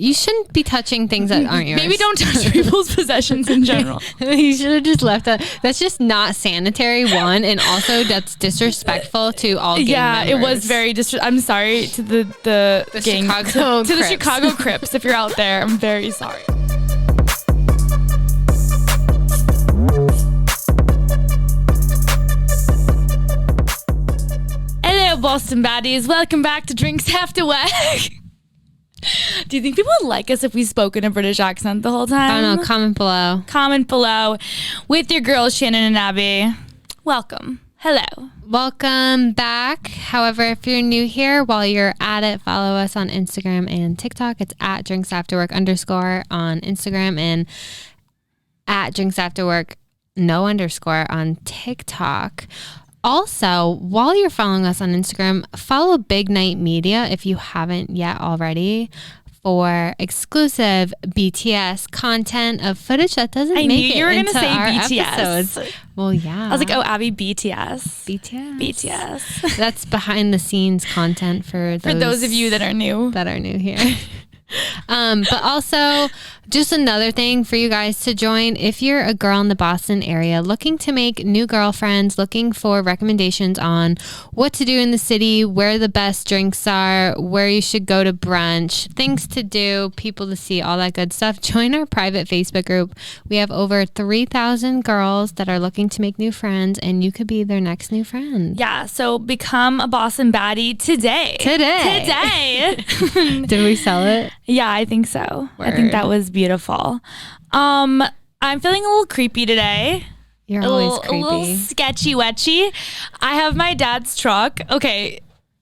You shouldn't be touching things that aren't yours. Maybe don't touch people's possessions in general. You should have just left that. That's just not sanitary, one, and also that's disrespectful to all gang members. It was very I'm sorry to the gang, Chicago to the Chicago Crips. If you're out there, I'm very sorry. Hello, Boston Baddies. Welcome back to Drinks After Work. Do you think people would like us if we spoke in a British accent the whole time? I don't know. Comment below. Comment below. With your girls, Shannen and Abby. Welcome. Hello. Welcome back. However, if you're new here, while you're at it, follow us on Instagram and TikTok. It's at drinksafterwork_ on Instagram and at drinksafterwork __ on TikTok. Also, while you're following us on Instagram, follow Big Night Media if you haven't yet already for exclusive BTS content of footage that doesn't make it into our you were going to say BTS. episodes. Well, yeah. I was like, oh, Abby, BTS. BTS. That's behind the scenes content for those of you that are new here. But also just another thing for you guys to join if you're a girl in the Boston area looking to make new girlfriends, looking for recommendations on what to do in the city, where the best drinks are, where you should go to brunch, things to do, people to see, all that good stuff. Join our private Facebook group. We have over 3,000 girls that are looking to make new friends, and you could be their next new friend. Yeah, so become a Boston baddie today. Did we sell it? Yeah, I think so. Word. I think that was beautiful. I'm feeling a little creepy today. You're always creepy. A little sketchy wetchy. I have my dad's truck. Okay,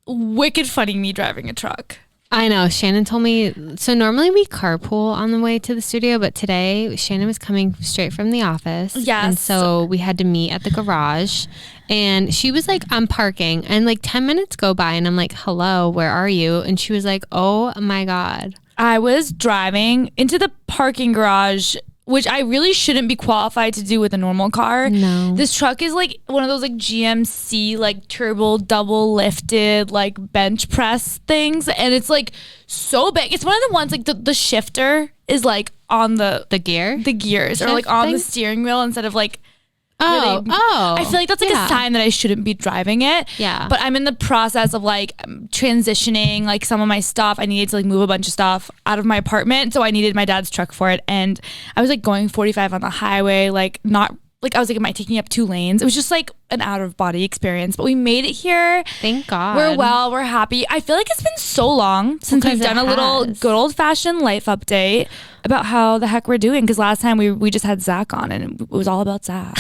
wicked funny me driving a truck. I know. Shannen told me. So normally we carpool on the way to the studio, but today Shannen was coming straight from the office. Yes. And so we had to meet at the garage. And she was like, I'm parking. And like 10 minutes go by and I'm like, hello, where are you? And she was like, oh my God. I was driving into the parking garage, which I really shouldn't be qualified to do with a normal car. No. This truck is like one of those like GMC like turbo double lifted like bench press things. And it's like so big. It's one of the ones like the shifter is like on the gears or like on the steering wheel instead of like I feel like that's like a sign that I shouldn't be driving it. Yeah. But I'm in the process of like transitioning like some of my stuff. I needed to like move a bunch of stuff out of my apartment. So I needed my dad's truck for it. And I was like going 45 on the highway, like not like I was like, am I taking up 2 lanes? It was just like an out of body experience, but we made it here. Thank God. We're happy. I feel like it's been so long since we've done a little good old fashioned life update about how the heck we're doing. Because last time we just had Zach on and it was all about Zach.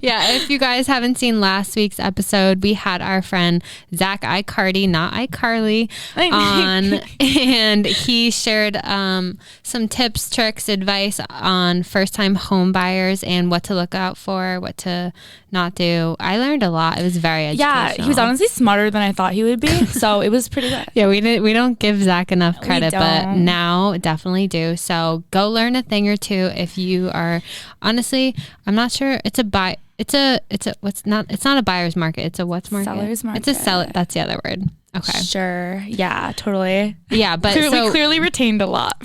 Yeah, if you guys haven't seen last week's episode, we had our friend Zach iCardi, not iCarly, on, and he shared some tips, tricks, advice on first-time home buyers and what to look out for, what to not do. I learned a lot. It was very educational. Yeah, he was honestly smarter than I thought he would be, so it was pretty good. Yeah, we don't give Zach enough credit, but now definitely do. So go learn a thing or two if you are. Honestly, I'm not sure. It's not a buyer's market. It's a what's market? Seller's market. It's a seller. That's the other word. Okay. Sure. Yeah, totally. Yeah, but we clearly retained a lot.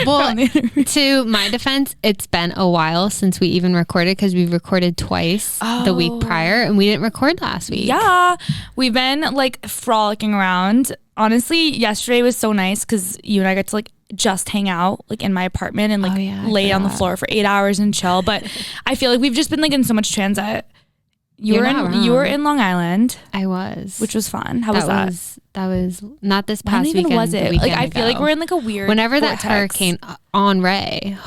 Well, to my defense, it's been a while since we even recorded because we recorded twice the week prior and we didn't record last week. Yeah, we've been like frolicking around. Honestly, yesterday was so nice because you and I got to like just hang out like in my apartment and like lay on the floor for 8 hours and chill. But I feel like we've just been like in so much transit. You were in Long Island. I was, which was fun. How was that? That was not this past weekend. When was it? Like I feel like we're in like a weird. Whenever vortex. That Hurricane Henri.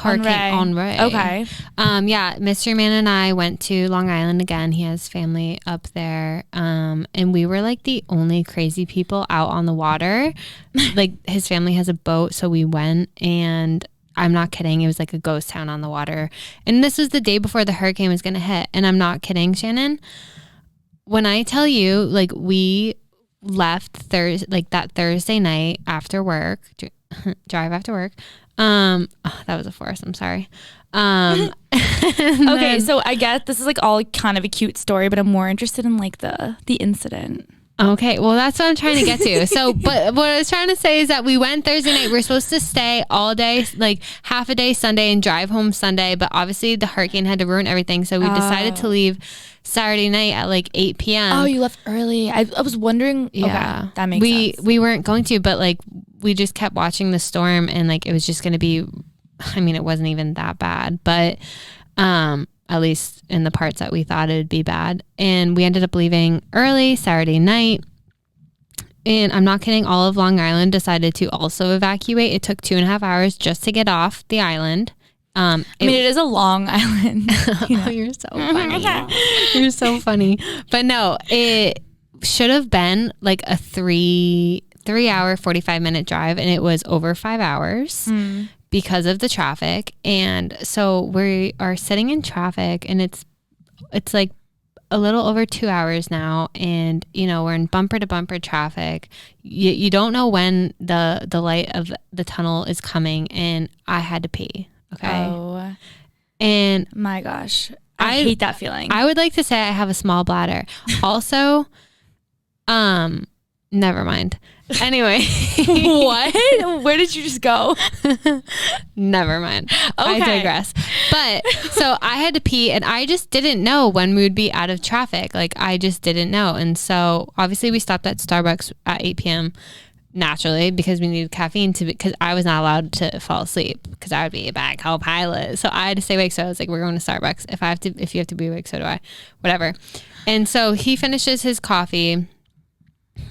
Okay. Yeah, Mystery Man and I went to Long Island again. He has family up there. And we were like the only crazy people out on the water. Like his family has a boat, so we went and. I'm not kidding. It was like a ghost town on the water. And this was the day before the hurricane was going to hit. And I'm not kidding, Shannen. When I tell you, like, we left that Thursday night after work, drive after work. That was a force. I'm sorry. Okay, so I guess this is like all kind of a cute story, but I'm more interested in like the incident. Okay, well, that's what I'm trying to get to. So, but what I was trying to say is that we went Thursday night. We were supposed to stay all day, like half a day Sunday and drive home Sunday. But obviously the hurricane had to ruin everything. So we decided to leave Saturday night at like 8 p.m. Oh, you left early. I was wondering. Yeah, okay, that makes sense. We weren't going to, but like we just kept watching the storm, and like it was just going to be, I mean, it wasn't even that bad, but at least in the parts that we thought it would be bad. And we ended up leaving early Saturday night. And I'm not kidding, all of Long Island decided to also evacuate. It took 2.5 hours just to get off the island. I mean, it is a long island. You know? You're so funny. You're so funny. But no, it should have been like a 3-hour, 45-minute drive, and it was over 5 hours. Because of the traffic. And so we are sitting in traffic, and it's like a little over 2 hours now, and you know, we're in bumper to bumper traffic. You don't know when the light of the tunnel is coming, and I had to pee. Okay. Oh, and my gosh, I hate that feeling. I would like to say I have a small bladder. Also, never mind. Anyway. What? Where did you just go? Never mind. Okay. I digress. But so I had to pee, and I just didn't know when we would be out of traffic. Like I just didn't know. And so obviously we stopped at Starbucks at 8 p.m. naturally because we needed caffeine because I was not allowed to fall asleep because I would be a bad co-pilot. So I had to stay awake. So I was like, we're going to Starbucks. If you have to be awake, so do I. Whatever. And so he finishes his coffee.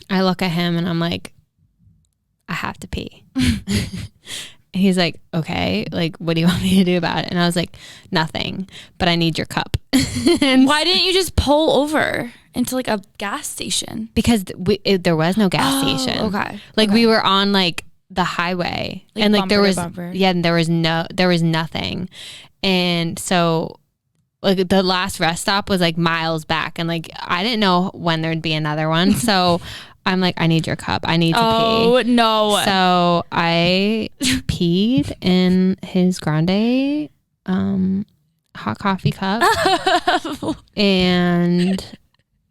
I look at him and I'm like, I have to pee. And he's like, okay, like, what do you want me to do about it? And I was like, nothing, but I need your cup. Why didn't you just pull over into like a gas station? Because there was no gas station. Okay. Like we were on like the highway, like, and like there was, and there was nothing. And so like the last rest stop was like miles back, and like I didn't know when there'd be another one. So I'm like, I need your cup. I need to pee. Oh no. So I peed in his grande hot coffee cup. And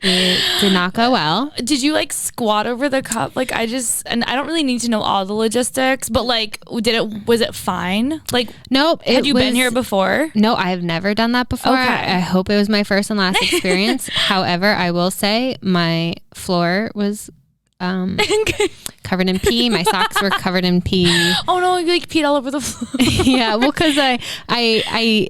it did not go well. Did you like squat over the cup? Like and I don't really need to know all the logistics, but like was it fine? Like nope. Had you been here before? No, I have never done that before. Okay. I hope it was my first and last experience. However, I will say my floor was covered in pee. My socks were covered in pee. Oh no, you like peed all over the floor. Yeah, well, because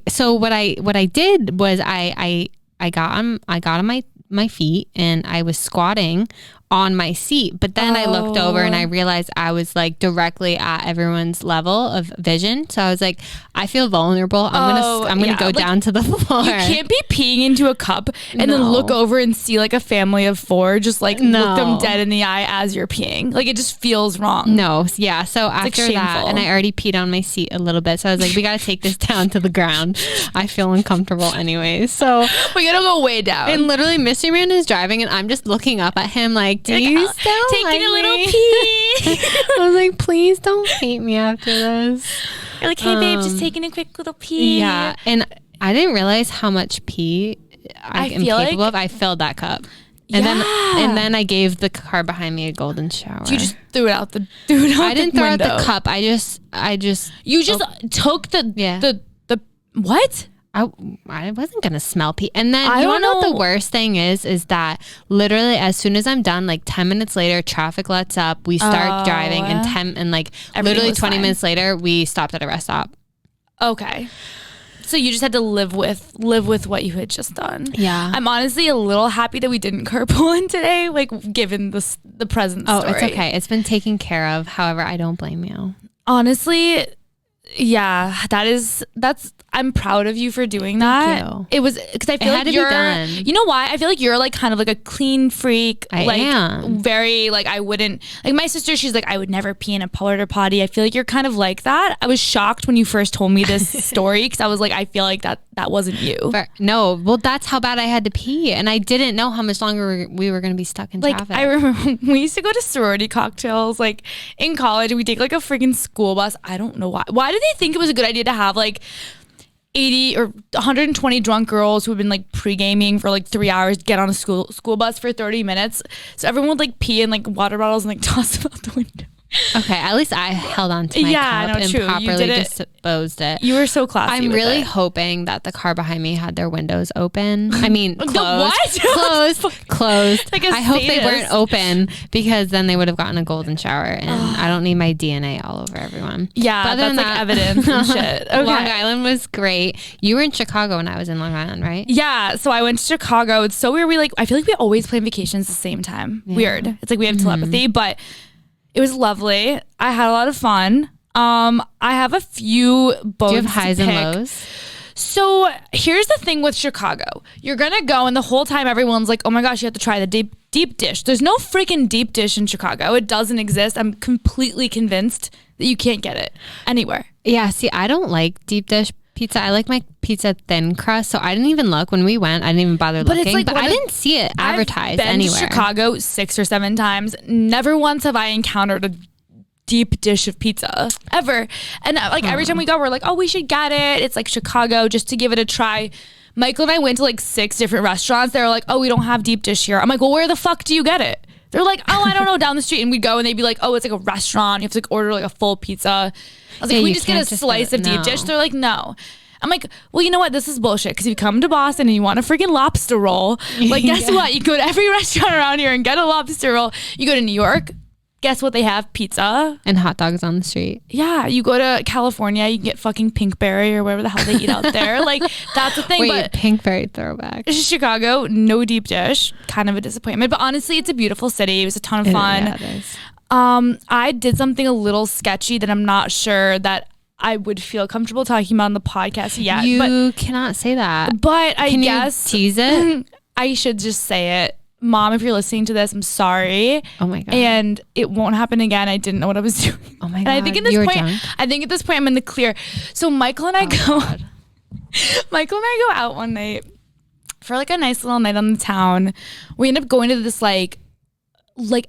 so what I did was I got on my feet and I was squatting on my seat, but then I looked over and I realized I was like directly at everyone's level of vision. So I was like, I feel vulnerable. I'm gonna go down to the floor. You can't be peeing into a cup and then look over and see like a family of 4 just like look them dead in the eye as you're peeing. Like it just feels wrong. No, yeah. So after like that, and I already peed on my seat a little bit, so I was like, we gotta take this down to the ground. I feel uncomfortable anyway. So we gotta go way down. And literally, Mystery Man is driving, and I'm just looking up at him like, do you still taking like a little me? pee? I was like, please don't hate me after this. You're like, hey babe, just taking a quick little pee. Yeah, and I didn't realize how much pee I am capable of. I filled that cup. And then I gave the car behind me a golden shower. You just threw it out the I didn't throw out the cup. I just You just took the what? I wasn't gonna smell pee. And then you wanna know what the worst thing is that literally as soon as I'm done, like 10 minutes later, traffic lets up, we start driving, and like literally 20 minutes later, we stopped at a rest stop. Okay. So you just had to live with what you had just done. Yeah. I'm honestly a little happy that we didn't carpool in today, like given the present story. Oh, it's okay. It's been taken care of. However, I don't blame you. Honestly, yeah, that's I'm proud of you for doing that. Thank you. It was because I feel like you're done. You know why? I feel like you're like kind of like a clean freak. I am very like I wouldn't like my sister. She's like I would never pee in a porta potty. I feel like you're kind of like that. I was shocked when you first told me this story because I was like I feel like that wasn't you. No, well that's how bad I had to pee, and I didn't know how much longer we were going to be stuck in traffic. I remember we used to go to sorority cocktails like in college, and we take like a freaking school bus. I don't know why. Why did they think it was a good idea to have like 80 or 120 drunk girls who have been like pre-gaming for like 3 hours, get on a school bus for 30 minutes. So everyone would like pee in like water bottles and like toss them out the window. Okay, at least I held on to my cup and true. properly disposed it. You were so classy. I'm really hoping that the car behind me had their windows open. I mean, closed. Closed. Like I hope they weren't open, because then they would have gotten a golden shower, and I don't need my DNA all over everyone. Yeah, but that's like evidence and shit. Okay. Long Island was great. You were in Chicago when I was in Long Island, right? Yeah, so I went to Chicago. It's so weird. I feel like we always plan vacations the same time. Yeah. Weird. It's like we have telepathy, but it was lovely. I had a lot of fun. I have a few bones. Do you have highs and lows? So here's the thing with Chicago. You're going to go, and the whole time everyone's like, oh my gosh, you have to try the deep dish. There's no freaking deep dish in Chicago. It doesn't exist. I'm completely convinced that you can't get it anywhere. Yeah, see, I don't like deep dish pizza. I like my pizza thin crust, so I didn't even look when we went. I didn't even bother looking, but I didn't see it advertised anywhere. I've been to Chicago 6 or 7 times. Never once have I encountered a deep dish of pizza ever. And like every time we go, we're like, oh, we should get it. It's like Chicago, just to give it a try. Michael and I went to like 6 different restaurants. They were like, oh, we don't have deep dish here. I'm like, well, where the fuck do you get it? They're like, oh, I don't know, down the street. And we'd go, and they'd be like, oh, it's like a restaurant. You have to like order like a full pizza. I was like, can we just get a slice of deep dish? They're like, no. I'm like, well, you know what? This is bullshit. Because if you come to Boston and you want a freaking lobster roll, like, guess what? You go to every restaurant around here and get a lobster roll. You go to New York, guess what? They have pizza. And hot dogs on the street. Yeah. You go to California, you can get fucking Pinkberry or whatever the hell they eat out there. Like, that's the thing. Wait, but Pinkberry throwback. Chicago, no deep dish. Kind of a disappointment. But honestly, it's a beautiful city. It was a ton of fun. Yeah, it is. I did something a little sketchy that I'm not sure that I would feel comfortable talking about on the podcast yet. You cannot say that. But I guess you tease it? I should just say it. Mom, if you're listening to this, I'm sorry. Oh my God. And it won't happen again. I didn't know what I was doing. Oh my God. And I think at this point I'm in the clear. So Michael and I go out one night for like a nice little night on the town. We end up going to this like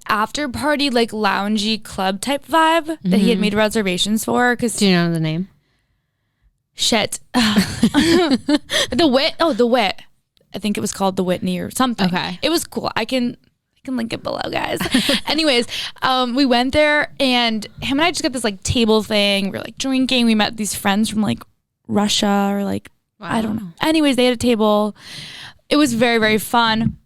after party, like loungy club type vibe that he had made reservations for. Do you know the name? Shit. The Wit. I think it was called the Whitney or something. Okay. It was cool. I can link it below, guys. Anyways, we went there, and him and I just got this like table thing. We were like drinking. We met these friends from like Russia or like, wow. I don't know. Anyways, they had a table. It was very, very fun.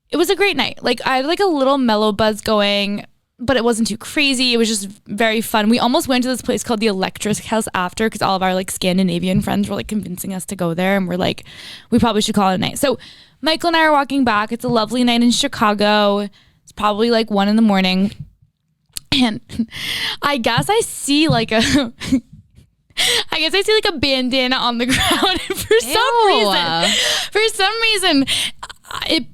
It was a great night. Like, I had like a little mellow buzz going, but it wasn't too crazy. It was just very fun. We almost went to this place called the Electric House after, because all of our like Scandinavian friends were like convincing us to go there, and we're like, we probably should call it a night. So Michael and I are walking back. It's a lovely night in Chicago. It's probably like 1 a.m. And I guess I see like a bandana on the ground. And for some reason,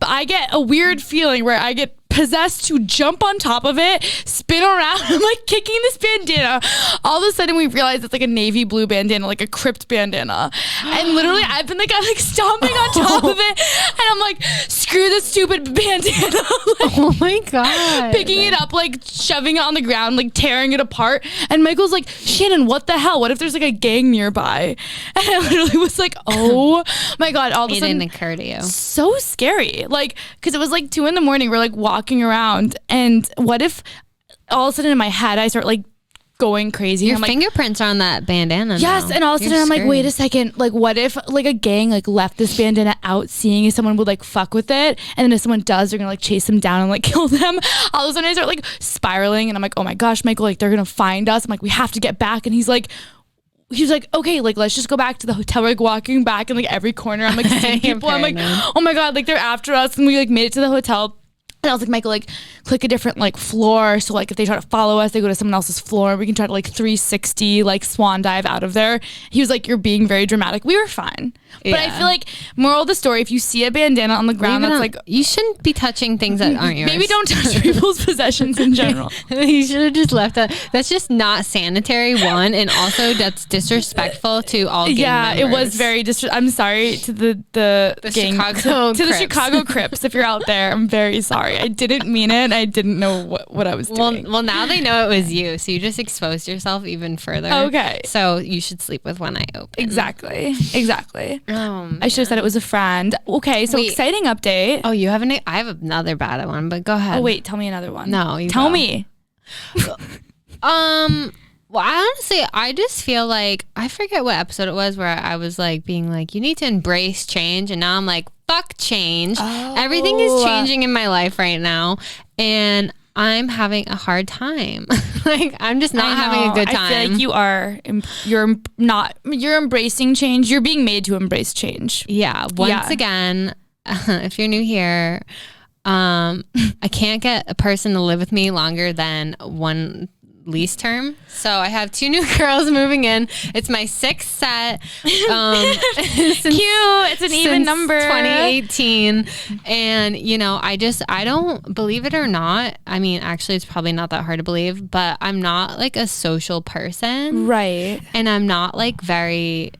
I get a weird feeling where I get possessed to jump on top of it, spin around. I'm like kicking this bandana. All of a sudden we realize it's like a navy blue bandana, like a crypt bandana. And literally I'm like stomping on top of it, and I'm like, screw this stupid bandana. Like, oh my God. Picking it up, like shoving it on the ground, like tearing it apart. And Michael's like, Shannon, what the hell? What if there's like a gang nearby? And I literally was like, oh my God. All of a sudden, it didn't occur to you. So scary. Like, because it was like 2 a.m. We're like walking around, and what if all of a sudden in my head I start like going crazy? Your I'm fingerprints are on that bandana. Yes, now. And all of a sudden I'm like, wait a second, like what if like a gang like left this bandana out, seeing if someone would like fuck with it, and then if someone does, they're gonna like chase them down and like kill them. All of a sudden I start like spiraling, and I'm like, oh my gosh, Michael, like they're gonna find us. I'm like, we have to get back. And he's like, okay, like let's just go back to the hotel. We're like walking back in like every corner. I'm like seeing people. I'm like, oh my God, like they're after us. And we like made it to the hotel. And I was like, Michael, like click a different like floor. So like if they try to follow us, they go to someone else's floor. We can try to like 360 like swan dive out of there. He was like, you're being very dramatic. We were fine. Yeah. But I feel like moral of the story, if you see a bandana on the ground, that's like, you shouldn't be touching things that aren't yours. Maybe don't touch people's possessions in general. You should have just left that. That's just not sanitary, one, and also that's disrespectful to all gang members. It was very I'm sorry to the gang, Chicago to the Chicago Crips. If you're out there, I'm very sorry. sorry. I didn't mean it. I didn't know what I was doing. Well, now they know it was you, so you just exposed yourself even further. Okay. So you should sleep with one eye open. Exactly. Oh, I should have said it was a friend. Okay, so exciting update. Oh, you have I have another bad one, but go ahead. Oh wait, tell me another one. No, you tell go. me. Well, I just feel like I forget what episode it was where I was like being like, you need to embrace change, and now I'm like, fuck change. Everything is changing in my life right now, and I'm having a hard time. Like, I'm just not having a good time. I feel like you're embracing change. You're being made to embrace change. Yeah. Once again, if you're new here, I can't get a person to live with me longer than one lease term. So I have 2 new girls moving in. It's my 6th set. Cute. It's an even number. 2018. And I don't, believe it or not, I mean, actually it's probably not that hard to believe, but I'm not like a social person. Right. And I'm not like very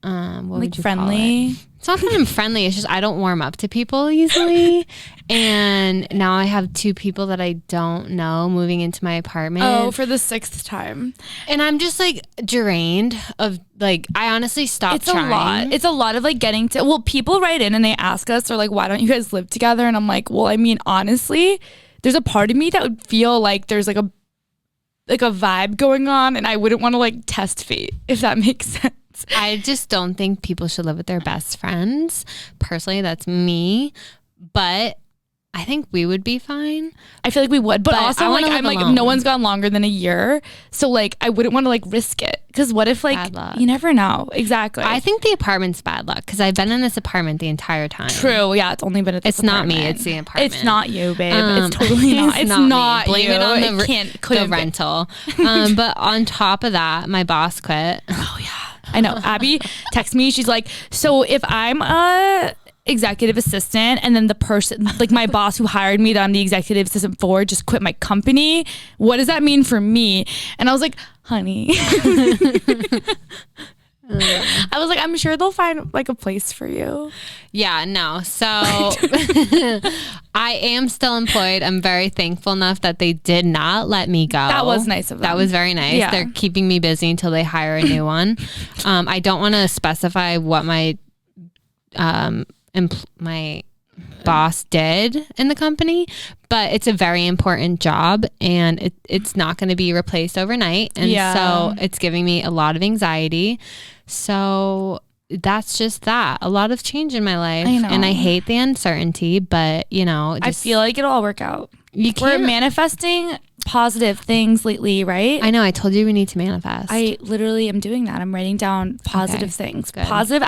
what would you friendly. call it? It's not that I'm friendly. It's just I don't warm up to people easily. And now I have 2 people that I don't know moving into my apartment. Oh, for the 6th time. And I'm just like drained of like, I honestly stopped trying. It's a lot of like getting to, well, people write in and they ask us, they're like, why don't you guys live together? And I'm like, well, I mean, honestly, there's a part of me that would feel like there's like a vibe going on, and I wouldn't want to like test fate, if that makes sense. I just don't think people should live with their best friends. Personally, that's me. But I think we would be fine. I feel like we would. But also, like, I'm like, alone. no one's gone longer than a year. So, like, I wouldn't want to, like, risk it. Because what if, like, you never know. Exactly. I think the apartment's bad luck because I've been in this apartment the entire time. True. Yeah, it's only been at this apartment. It's not me. It's the apartment. It's not you, babe. It's totally not. It's not me. Blame you. it on the rental. But on top of that, my boss quit. Oh, yeah. I know. Abby texts me. She's like, so if I'm a executive assistant and then the person, like my boss who hired me that I'm the executive assistant for, just quit my company, what does that mean for me? And I was like, honey. I was like, I'm sure they'll find like a place for you. Yeah, no. So I am still employed. I'm very thankful enough that they did not let me go. That was nice of them. That was very nice. Yeah. They're keeping me busy until they hire a new one. I don't want to specify what my my boss did in the company, but it's a very important job and it's not going to be replaced overnight. And so it's giving me a lot of anxiety. So that's just that. A lot of change in my life. I know. And I hate the uncertainty, but I feel like it'll all work out. We're manifesting positive things lately, right? I know. I told you we need to manifest. I literally am doing that. I'm writing down positive things. Good. Positive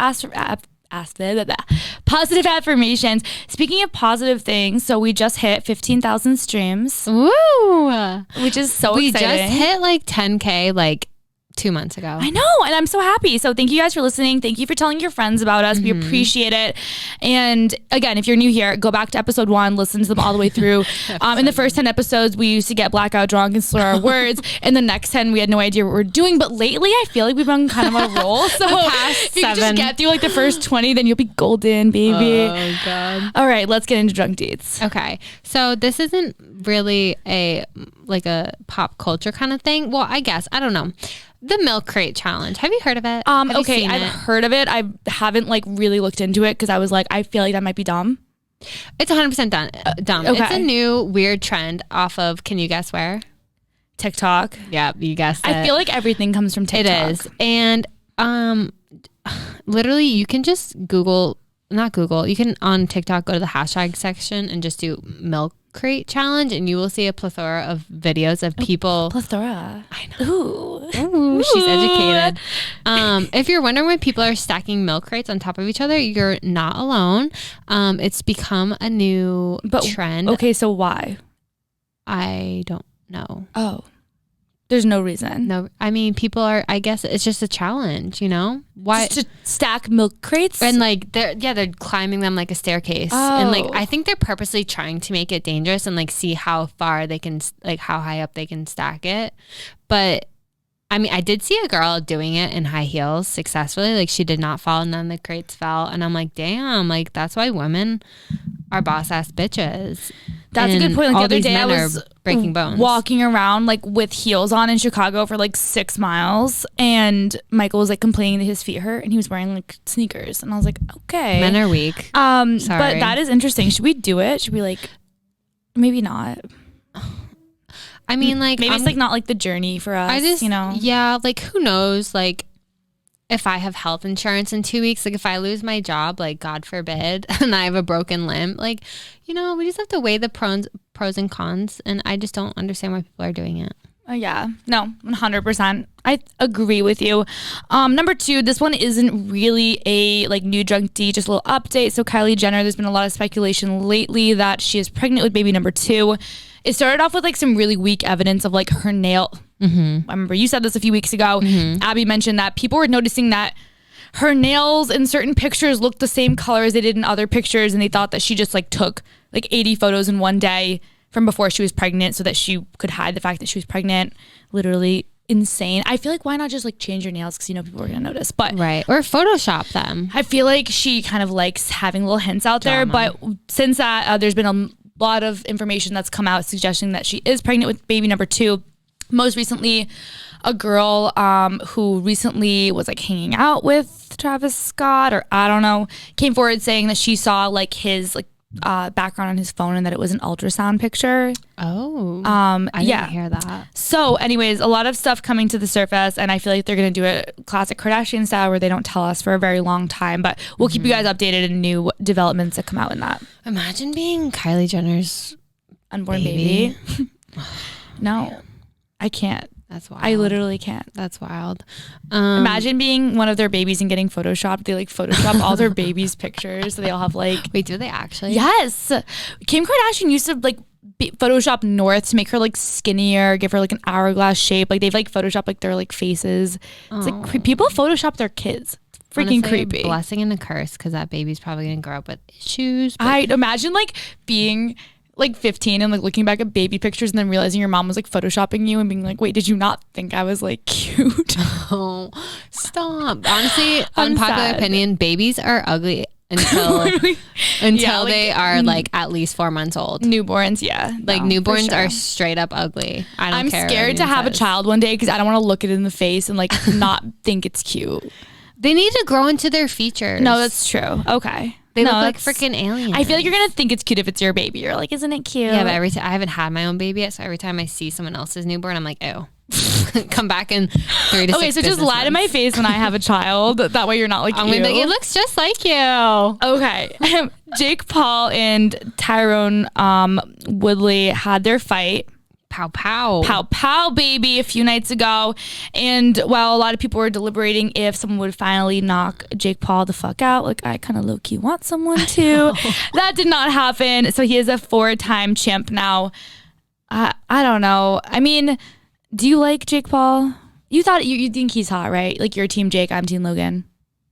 affirmations. Speaking of positive things, so we just hit 15,000 streams. Woo! Which is so exciting. We exciting. just hit like 10K like 2 months ago. I know, and I'm so happy. So thank you guys for listening. Thank you for telling your friends about us. We appreciate it. And again, if you're new here, go back to episode 1, listen to them all the way through. In the first 10 episodes, we used to get blackout drunk and slur our words. In the next 10, we had no idea what we're doing. But lately, I feel like we've been kind of on a roll. So if you just get through like the first 20, then you'll be golden, baby. Oh, God. All right, let's get into drunk deets. Okay. So this isn't really a pop culture kind of thing. Well, I guess. I don't know. The milk crate challenge. Have you heard of it? Okay, I've heard of it. I haven't like really looked into it because I was like, I feel like that might be dumb. It's 100% dumb. Okay. It's a new weird trend off of, can you guess where? TikTok. Yeah, you guessed it. I feel like everything comes from TikTok. It is. And literally you can just you can on TikTok go to the hashtag section and just do milk crate challenge and you will see a plethora of videos of people. Plethora. I know. Ooh, she's educated. If you're wondering why people are stacking milk crates on top of each other, you're not alone. It's become a new trend. Okay, so why? I don't know. Oh. There's no reason. No, I mean, people are, I guess it's just a challenge, Why? Just to stack milk crates? And like, they're climbing them like a staircase. Oh. And like, I think they're purposely trying to make it dangerous and like see how far they can, like how high up they can stack it. But I mean, I did see a girl doing it in high heels successfully. Like she did not fall, none of the crates fell. And I'm like, damn, like that's why women are boss ass bitches. That's a good point. Like the other day I was breaking bones, walking around like with heels on in Chicago for like 6 miles, and Michael was like complaining that his feet hurt, and he was wearing like sneakers, and I was like, okay, men are weak. But that is interesting. Should we do it? Should we like, maybe not? I mean, like, maybe it's like not like the journey for us. I just, you know, yeah, like who knows, like. If I have health insurance in 2 weeks, like if I lose my job, like God forbid, and I have a broken limb, like, you know, we just have to weigh the pros and cons. And I just don't understand why people are doing it. Yeah, no, 100%. I agree with you. Number 2, this one isn't really a like new drunk D, just a little update. So Kylie Jenner, there's been a lot of speculation lately that she is pregnant with baby number 2. It started off with like some really weak evidence of like her nail. I remember you said this a few weeks ago. Abby mentioned that people were noticing that her nails in certain pictures looked the same color as they did in other pictures, and they thought that she just like took like 80 photos in one day from before she was pregnant so that she could hide the fact that she was pregnant. Literally insane. I feel like why not just like change your nails, because you know people are gonna notice, but right, or Photoshop them. I feel like she kind of likes having little hints out there, but since that there's been a lot of information that's come out suggesting that she is pregnant with baby number 2. Most recently, a girl who recently was like hanging out with Travis Scott, or I don't know, came forward saying that she saw like his like background on his phone and that it was an ultrasound picture. I didn't hear that. So anyways, a lot of stuff coming to the surface, and I feel like they're going to do it classic Kardashian style where they don't tell us for a very long time, but we'll keep you guys updated in new developments that come out in that. Imagine being Kylie Jenner's unborn baby. No, I can't. That's wild. I literally can't. That's wild. Imagine being one of their babies and getting photoshopped. They like Photoshop all their babies' pictures. So they all have like... Wait, do they actually? Yes. Kim Kardashian used to like Photoshop North to make her like skinnier, give her like an hourglass shape. Like they've like Photoshopped like their like faces. It's like people Photoshop their kids. Freaking honestly, creepy. A blessing and a curse, because that baby's probably going to grow up with issues. I imagine like being... like 15 and like looking back at baby pictures and then realizing your mom was like photoshopping you and being like, wait, did you not think I was like cute? Oh, stop. Honestly, unpopular opinion, babies are ugly until they are like at least 4 months old. Newborns, yeah. Like newborns are straight up ugly. I'm scared to have a child one day because I don't want to look it in the face and like not think it's cute. They need to grow into their features. No, that's true. Okay. They look like freaking aliens. I feel like you're gonna think it's cute if it's your baby. You're like, isn't it cute? Yeah, but every time I haven't had my own baby yet, so every time I see someone else's newborn, I'm like, ew. Come back in 3 to 6 Okay, so just lie to my face when I have a child. That way you're not like, I'm gonna be like, it looks just like you. Okay. Jake Paul and Tyrone Woodley had their fight. Pow pow. Pow pow, baby, a few nights ago. And while a lot of people were deliberating if someone would finally knock Jake Paul the fuck out, like I kind of low-key want someone to. That did not happen. So he is a 4-time champ now. I don't know. I mean, do you like Jake Paul? You thought you think he's hot, right? Like you're team Jake, I'm team Logan.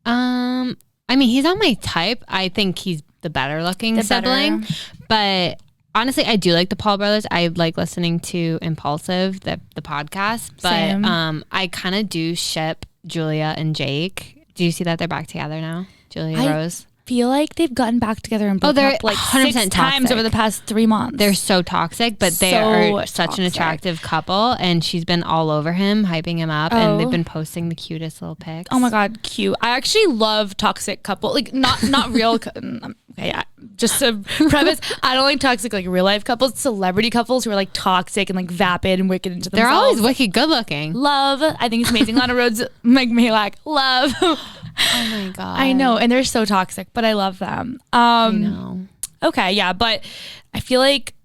I mean, he's not my type. I think he's the better looking sibling. But honestly, I do like the Paul brothers. I like listening to Impulsive, the podcast. But Same. I kind of do ship Julia and Jake. Do you see that they're back together now? Julia Rose. I feel like they've gotten back together and broken up like 100% 6 times over the past 3 months. They're so toxic, but they are such an attractive couple, and she's been all over him, hyping him up, and they've been posting the cutest little pics. Oh my god, cute. I actually love toxic couple, like not real. Okay, just to preface, I don't like toxic like real life couples. Celebrity couples who are like toxic and like vapid and wicked into themselves. They're always wicked good looking. Love. I think it's amazing. Lana Rhodes, Meg Malak. Love. Oh my god. I know, and they're so toxic, but I love them. I know. Okay, yeah, but I feel like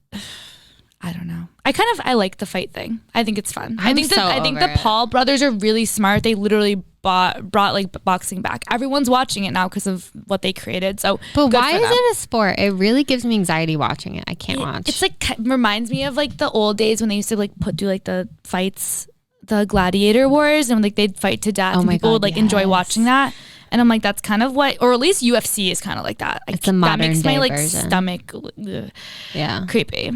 I don't know. I like the fight thing. I think it's fun. I think the Paul brothers are really smart. They literally brought like boxing back. Everyone's watching it now because of what they created. So, but why is it a sport? It really gives me anxiety watching it. I can't watch. It's like reminds me of like the old days when they used to like do like the fights, the gladiator wars, and like they'd fight to death. Oh and my people God, would like enjoy watching that. And I'm like, that's kind of what, or at least UFC is kind of like that. It's a modern that makes day my like version. stomach creepy.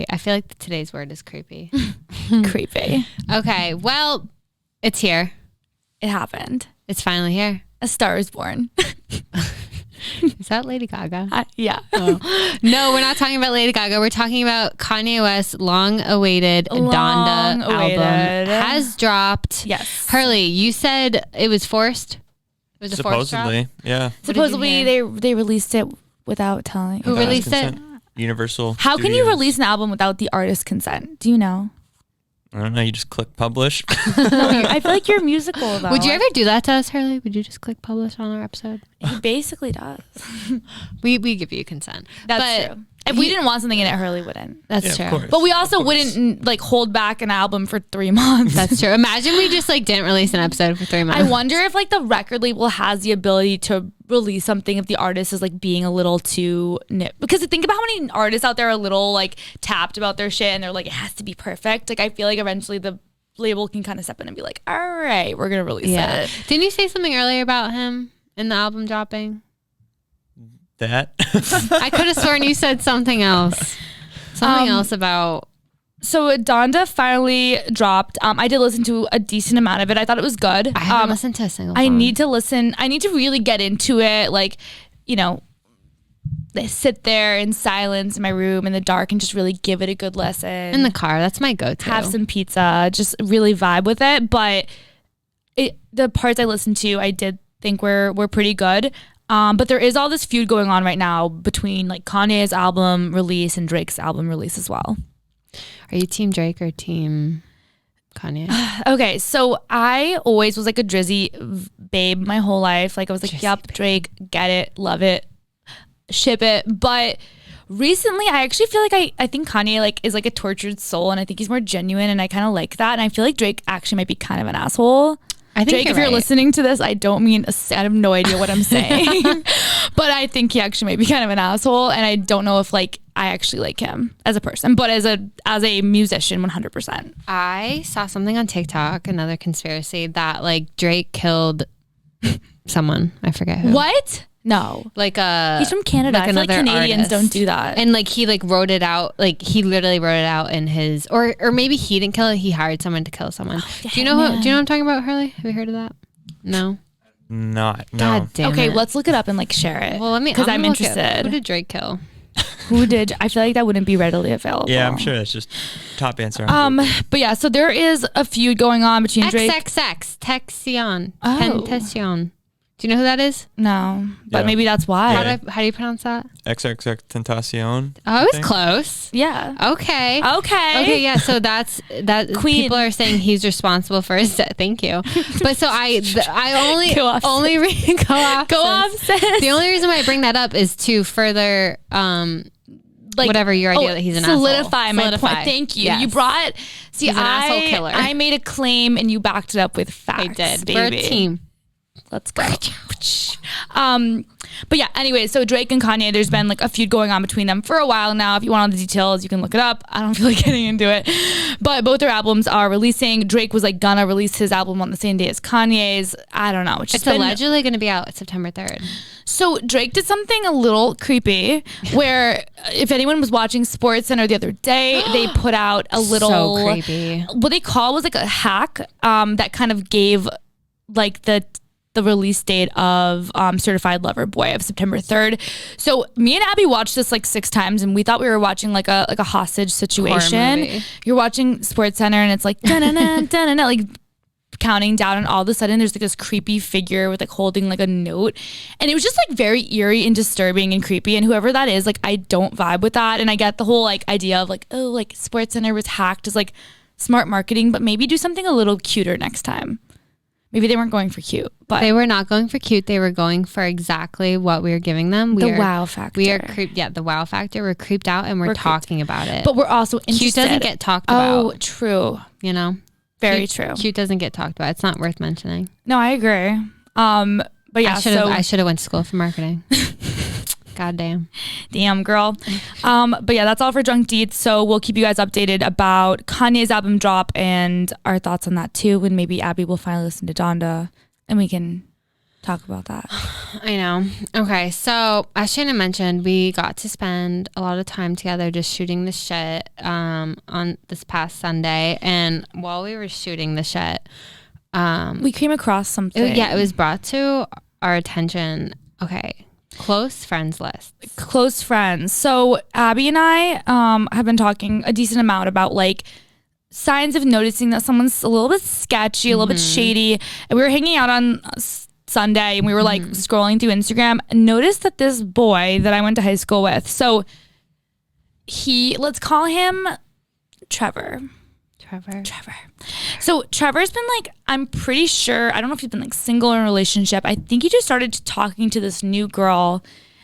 I feel like today's word is creepy. Creepy. Okay, well, it's here. It happened. It's finally here. A Star is Born. Is that Lady Gaga? Yeah. Oh. No, we're not talking about Lady Gaga. We're talking about Kanye West's long-awaited Donda album has dropped. Yes. Hurley, you said it was forced? It was a forced drop? Supposedly, yeah. Supposedly they released it without telling. Who released it? Universal How can you Studios. release an album without the artist's consent? Do you know? I don't know. You just click publish. I feel like you're musical though. Would you ever do that to us, Hurley? Would you just click publish on our episode? He basically does. We give you consent. That's true. If we didn't want something in it, Hurley wouldn't. That's true. Of course. But we also wouldn't like hold back an album for 3 months. That's true. Imagine we just like didn't release an episode for 3 months. I wonder if like the record label has the ability to release something if the artist is like being a little too nip. Because think about how many artists out there are a little like tapped about their shit and they're like, it has to be perfect. Like I feel like eventually the label can kind of step in and be like, all right, we're gonna release it. Didn't you say something earlier about him in the album dropping? That? I could have sworn you said something else. Something else about... So Donda finally dropped. I did listen to a decent amount of it. I thought it was good. I haven't listened to a single I song. need to listen. I need to really get into it. Like, you know, sit there in silence in my room in the dark and just really give it a good listen. In the car, that's my go-to. Have some pizza, just really vibe with it. But the parts I listened to, I did think were pretty good. But there is all this feud going on right now between like Kanye's album release and Drake's album release as well. Are you team Drake or team Kanye? Okay, so I always was like a Drizzy babe my whole life. Like I was like, Drizzy yep, babe. Drake, get it, love it, ship it. But recently I actually feel like I think Kanye like is like a tortured soul and I think he's more genuine and I kind of like that. And I feel like Drake actually might be kind of an asshole. I think Drake, if you're right. listening to this, I don't mean, I have no idea what I'm saying, but I think he actually might be kind of an asshole. And I don't know if like, I actually like him as a person, but as a musician, 100%. I saw something on TikTok, another conspiracy, that like Drake killed someone. I forget who. What? No. Like He's from Canada. like I feel like another Canadians artist. don't do that. And like he like wrote it out, like he literally wrote it out in his, or maybe he didn't kill it, he hired someone to kill someone. Do you know who, do you know what I'm talking about, Harley? Have you heard of that? No. No. God damn Okay, it. let's look it up and like share it. Well, let me, because I'm gonna look it up. interested. Who did Drake kill? Who did? I feel like that wouldn't be readily available. Yeah, I'm sure that's just top answer. But yeah, so there is a feud going on between Drake. XXX Texion. Oh. Tentacion. Do you know who that is? No, but Yeah. maybe that's why. Yeah. How do you pronounce that? XXX Tentacion. Oh, I was close. Yeah. Okay. Okay. Yeah. So that's that. Queen. People are saying he's responsible for his death. Thank you. But so I only Go off, go off. Go off, sis. The only reason why I bring that up is to further Like, whatever your idea that he's an solidify asshole. my point. Thank you. Yes. You brought. See, He's an asshole killer. I made a claim and you backed it up with facts. I did. Baby. We're a team. Let's go. But yeah, anyway, so Drake and Kanye, there's been like a feud going on between them for a while now. If you want all the details, you can look it up. I don't feel like getting into it. But both their albums are releasing. Drake was like gonna release his album on the same day as Kanye's. I don't know. It's allegedly going to be out September 3rd. So Drake did something a little creepy where if anyone was watching SportsCenter the other day, they put out a little So creepy. What they call was like a hack that kind of gave like the release date of Certified Lover Boy of September 3rd. So me and Abby watched this like 6 times and we thought we were watching like a hostage situation. movie. You're watching SportsCenter and it's like da-na-na, da-na-na, like counting down, and all of a sudden there's like this creepy figure with like holding like a note, and it was just like very eerie and disturbing and creepy, and whoever that is, like I don't vibe with that. And I get the whole like idea of like, oh, like SportsCenter was hacked is like smart marketing, but maybe do something a little cuter next time. Maybe they weren't going for cute, but They were not going for cute. They were going for exactly what we were giving them. the wow factor. We are creeped. Yeah, the wow factor. We're creeped out and we're talking about it. but we're also interested. cute doesn't get talked about. Oh, true. You know, Very Cute- true. Cute doesn't get talked about. It's not worth mentioning. No, I agree. But yeah, I should have went to school for marketing. God damn. Damn, girl. But yeah, that's all for Drunk Deets. So we'll keep you guys updated about Kanye's album drop and our thoughts on that too. And maybe Abby will finally listen to Donda and we can talk about that. I know. Okay, so as Shannen mentioned, we got to spend a lot of time together just shooting the shit on this past Sunday. And while we were shooting the shit, We came across something. it was brought to our attention. Okay, Close friends list. Close friends. So Abby and I have been talking a decent amount about like signs of noticing that someone's a little bit sketchy, a little bit shady. And we were hanging out on Sunday and we were like scrolling through Instagram and noticed that this boy that I went to high school with, so let's call him Trevor. So Trevor's been like, I'm pretty sure, I don't know if he's been like single or in a relationship. I think he just started talking to this new girl.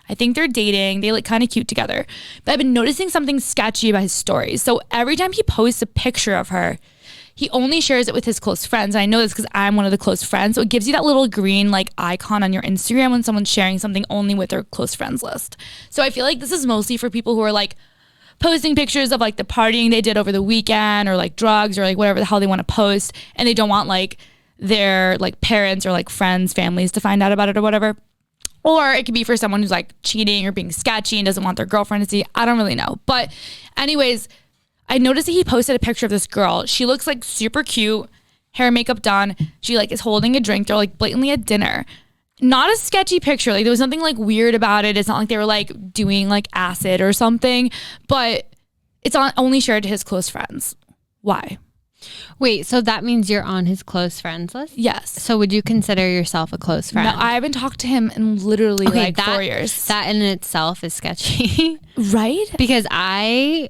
I think they're dating. They look kind of cute together. But I've been noticing something sketchy about his stories. So every time he posts a picture of her, he only shares it with his close friends. And I know this because I'm one of the close friends. So it gives you that little green like icon on your Instagram when someone's sharing something only with their close friends list. So I feel like this is mostly for people who are like posting pictures of like the partying they did over the weekend or like drugs or like whatever the hell they want to post. And they don't want like their like parents or like friends, families to find out about it or whatever. Or it could be for someone who's like cheating or being sketchy and doesn't want their girlfriend to see. I don't really know. But anyways, I noticed that he posted a picture of this girl. She looks like super cute, hair and makeup done. She like is holding a drink. They're like blatantly at dinner. Not a sketchy picture. Like there was nothing like weird about it. It's not like they were like doing like acid or something, but it's only shared to his close friends. Why? Wait, so that means you're on his close friends list? Yes. So would you consider yourself a close friend? No, I haven't talked to him in literally like 4 years. That in itself is sketchy. Right? Because I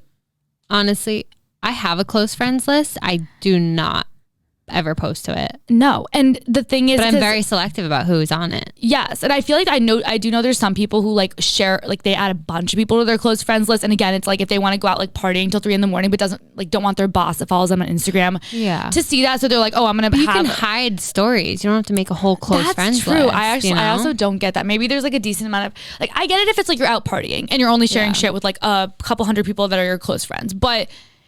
honestly have a close friends list. I do not ever post to it. No. And the thing is, but I'm very selective about who's on it. Yes. And I feel like I do know there's some people who like share, like they add a bunch of people to their close friends list. And again, it's like if they want to go out like partying till 3 a.m, but don't want their boss that follows them on Instagram to see that. So they're like, oh, I'm going to You can hide stories. You don't have to make a whole close friends true. list. I also don't get that. Maybe there's like a decent amount of, like, I get it if it's like you're out partying and you're only sharing shit with like a couple hundred people that are your close friends. But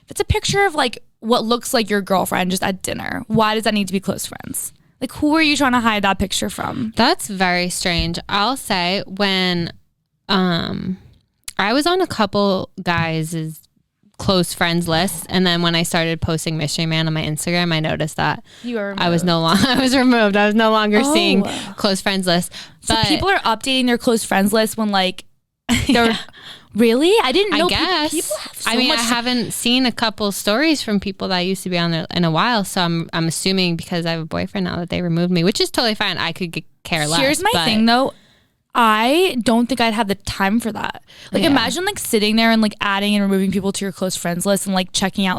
if it's a picture of like what looks like your girlfriend just at dinner, why does that need to be close friends? Like, who are you trying to hide that picture from? That's very strange. I'll say when I was on a couple guys' close friends list, and then when I started posting Mystery Man on my Instagram, I noticed that I was removed. I was no longer seeing close friends list. So people are updating their close friends list when like they're really? I didn't know. I guess. People have so I much. haven't seen a couple stories from people that used to be on there in a while, so I'm assuming because I have a boyfriend now that they removed me, which is totally fine. I could care less. Here's my thing though. I don't think I'd have the time for that. Like imagine like sitting there and like adding and removing people to your close friends list and like checking out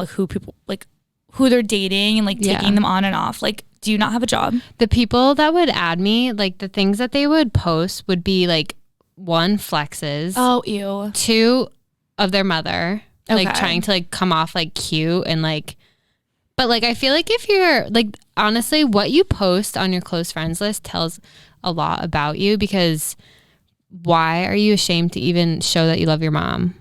like who they're dating and like taking them on and off. Like, do you not have a job? The people that would add me, like the things that they would post would be like 1, flexes. Oh, ew. 2, of their mother, like trying to like come off like cute and like, but like I feel like if you're like, honestly, what you post on your close friends list tells a lot about you, because why are you ashamed to even show that you love your mom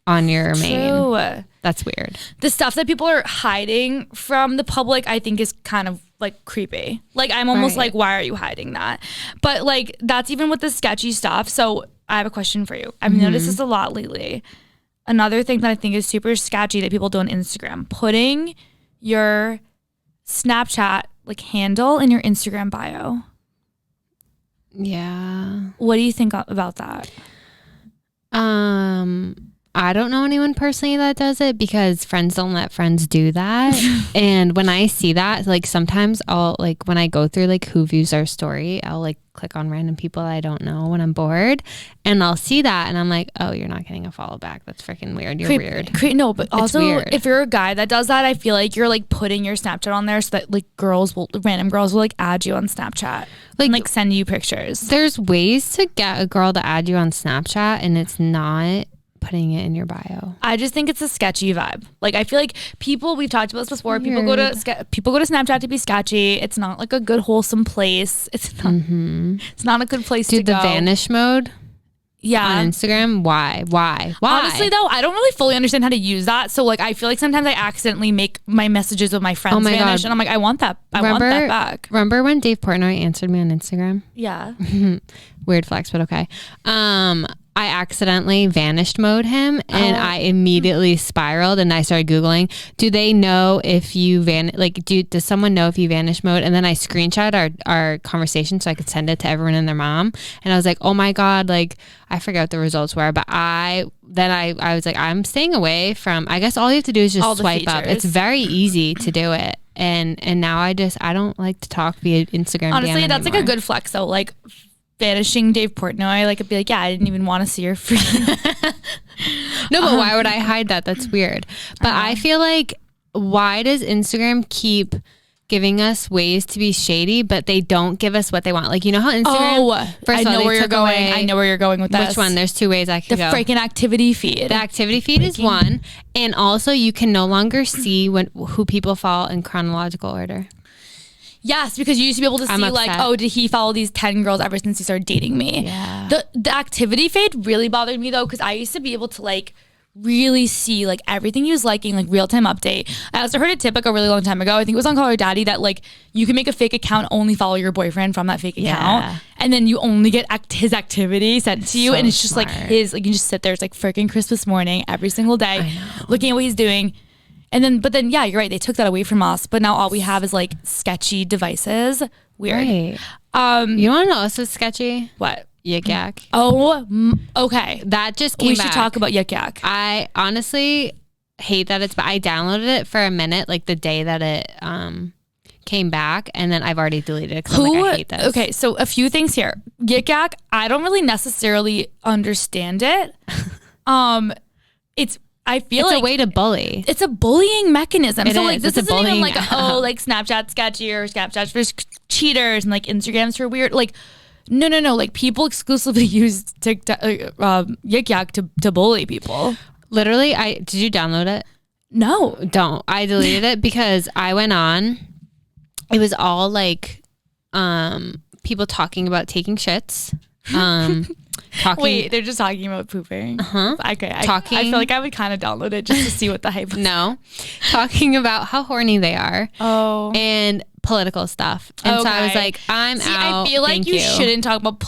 on your main? That's weird. The stuff that people are hiding from the public, I think is kind of like creepy. Like I'm almost like, why are you hiding that? But like that's even with the sketchy stuff. So I have a question for you. I've noticed this a lot lately. Another thing that I think is super sketchy that people do on Instagram, putting your Snapchat like handle in your Instagram bio. Yeah. What do you think about that? I don't know anyone personally that does it, because friends don't let friends do that. And when I see that, like sometimes I'll like, when I go through like who views our story, I'll like click on random people that I don't know when I'm bored, and I'll see that and I'm like, oh, you're not getting a follow back. That's freaking weird. You're weird. No, but also if you're a guy that does that, I feel like you're like putting your Snapchat on there so that like random girls will like add you on Snapchat and like send you pictures. There's ways to get a girl to add you on Snapchat, and it's not putting it in your bio. I just think it's a sketchy vibe. Like I feel like we've talked about this before. People go to Snapchat to be sketchy. It's not like a good wholesome place. It's not. It's not a good place to go. The vanish mode. Yeah. On Instagram. Why? Honestly though, I don't really fully understand how to use that. So like I feel like sometimes I accidentally make my messages with my friends vanish, and I'm like, I want that. I want that back. Remember when Dave Portnoy answered me on Instagram? Yeah. Weird flex, but okay. I accidentally vanished mode him, and I immediately spiraled, and I started Googling, do they know if you does someone know if you vanish mode? And then I screenshot our conversation so I could send it to everyone and their mom. And I was like, oh my God, like I forget what the results were, but I was like, I'm staying away from, I guess all you have to do is just swipe up. It's very easy to do it. And now I don't like to talk via Instagram. Honestly, DM that's anymore. like a good flex though. Like vanishing Dave Portnoy, like I'd be like, yeah, I didn't even want to see your freaking. No, but why would I hide that? That's weird. But I feel like, why does Instagram keep giving us ways to be shady, but they don't give us what they want? Like, you know how Instagram, I know where you're going. I know where you're going with this. Which one? There's two ways I could go. The freaking activity feed. The activity feed is one. And also you can no longer see who people follow in chronological order. Yes, because you used to be able to see like, oh, did he follow these 10 girls ever since he started dating me? Yeah. The activity feed really bothered me though, because I used to be able to like really see like everything he was liking, like real-time update. I also heard a tip like a really long time ago, I think it was on Call Her Daddy, that like you can make a fake account, only follow your boyfriend from that fake account, and then you only get his activity sent to you, and it's just like his, like you just sit there, it's like freaking Christmas morning every single day looking at what he's doing. But then yeah, you're right, they took that away from us, but now all we have is like sketchy devices. Weird. Right. You want to know what else is sketchy? What? Yik Yak. Oh, okay. That just came back. We should talk about Yik Yak. I honestly hate that but I downloaded it for a minute, like the day that it came back, and then I've already deleted it because I'm like, I hate this. Okay, so a few things here. Yik Yak, I don't really necessarily understand it. I feel it's like a way to bully. It's a bullying mechanism. It so is. like this It's a isn't even bullying like like Snapchat sketchy or Snapchat's for cheaters and like Instagram's for weird. Like no. Like people exclusively use TikTok, Yik Yak to bully people. Literally, did you download it? No, don't. I deleted it because I went on. It was all like people talking about taking shits. Wait, they're just talking about pooping. Okay, I feel like I would kind of download it just to see what the hype is. No, talking about how horny they are. Oh, and political stuff. And so I was like, out. I feel like you shouldn't talk about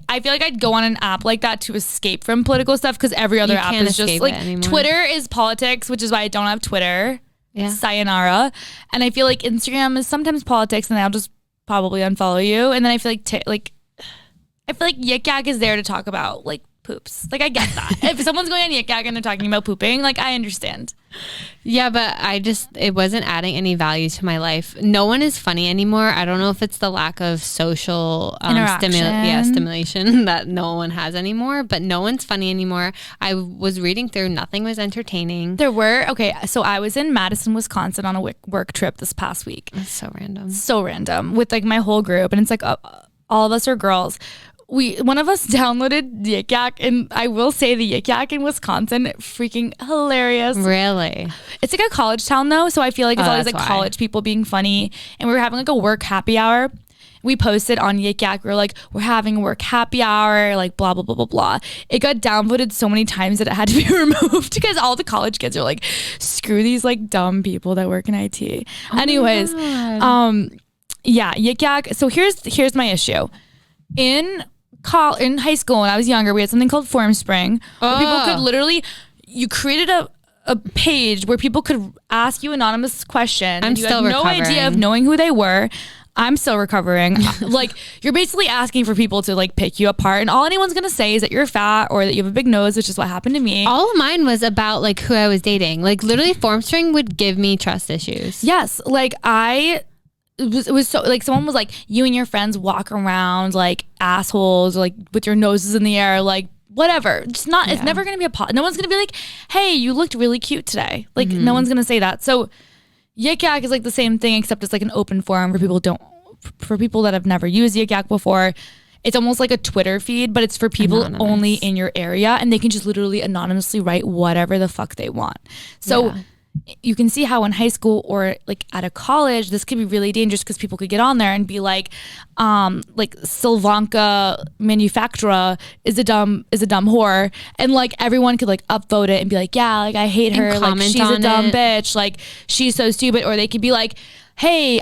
I feel like I'd go on an app like that to escape from political stuff, because every other app is just like Twitter is politics, which is why I don't have Twitter. Yeah, sayonara. And I feel like Instagram is sometimes politics, and I'll just probably unfollow you. And then I feel like Yik Yak is there to talk about like poops. Like I get that. If someone's going on Yik Yak and they're talking about pooping, like I understand. Yeah, but it wasn't adding any value to my life. No one is funny anymore. I don't know if it's the lack of social stimulation that no one has anymore, but no one's funny anymore. I was reading through, nothing was entertaining. So I was in Madison, Wisconsin on a work trip this past week. That's so random. So random with like my whole group, and it's like all of us are girls. One of us downloaded Yik Yak, and I will say the Yik Yak in Wisconsin, freaking hilarious. Really? It's like a college town though, so I feel like it's always like college people being funny. And we were having like a work happy hour. We posted on Yik Yak, we were like, we're having a work happy hour, like blah, blah, blah, blah, blah. It got downvoted so many times that it had to be removed because all the college kids are like, screw these like dumb people that work in IT. Anyways, yeah, Yik Yak. So here's my issue. In high school when I was younger, we had something called Form Spring, where people could literally, you created a page where people could ask you anonymous questions. I'm still recovering. No idea of knowing who they were. I'm still recovering. Like you're basically asking for people to like pick you apart, and all anyone's gonna say is that you're fat or that you have a big nose, which is what happened to me. All of mine was about like who I was dating. Like literally Formstring would give me trust issues. Yes, like it was so like someone was like, you and your friends walk around like assholes, or, like with your noses in the air, like whatever. It's never gonna be no one's gonna be like, hey, you looked really cute today. Like no one's gonna say that. So Yik Yak is like the same thing, except it's like an open forum for people that have never used Yik Yak before. It's almost like a Twitter feed, but it's for people only in your area, and they can just literally anonymously write whatever the fuck they want. So you can see how in high school or like at a college, this could be really dangerous, because people could get on there and be like Sylvanka manufacturer is a dumb whore, and like everyone could like upvote it and be like, yeah, like I hate her, like she's a dumb bitch, like she's so stupid. Or they could be like, hey,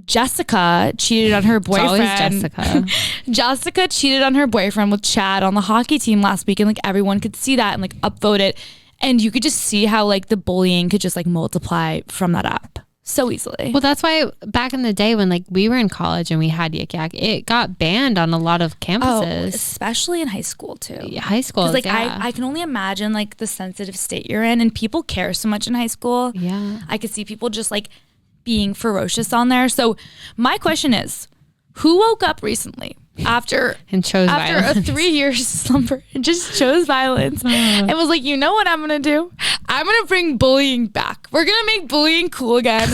Jessica cheated on her boyfriend. It's always Jessica. Jessica cheated on her boyfriend with Chad on the hockey team last week, and like everyone could see that and like upvote it, and you could just see how like the bullying could just like multiply from that app so easily. Well, that's why back in the day when like we were in college and we had Yik Yak, it got banned on a lot of campuses. Especially in high school too. Yeah, high school. Because like yeah. I can only imagine like the sensitive state you're in, and people care so much in high school. Yeah. I could see people just like being ferocious on there. So my question is, who woke up recently after violence. a 3-year slumber and just chose violence and was like, you know what I'm gonna do? I'm gonna bring bullying back. We're gonna make bullying cool again.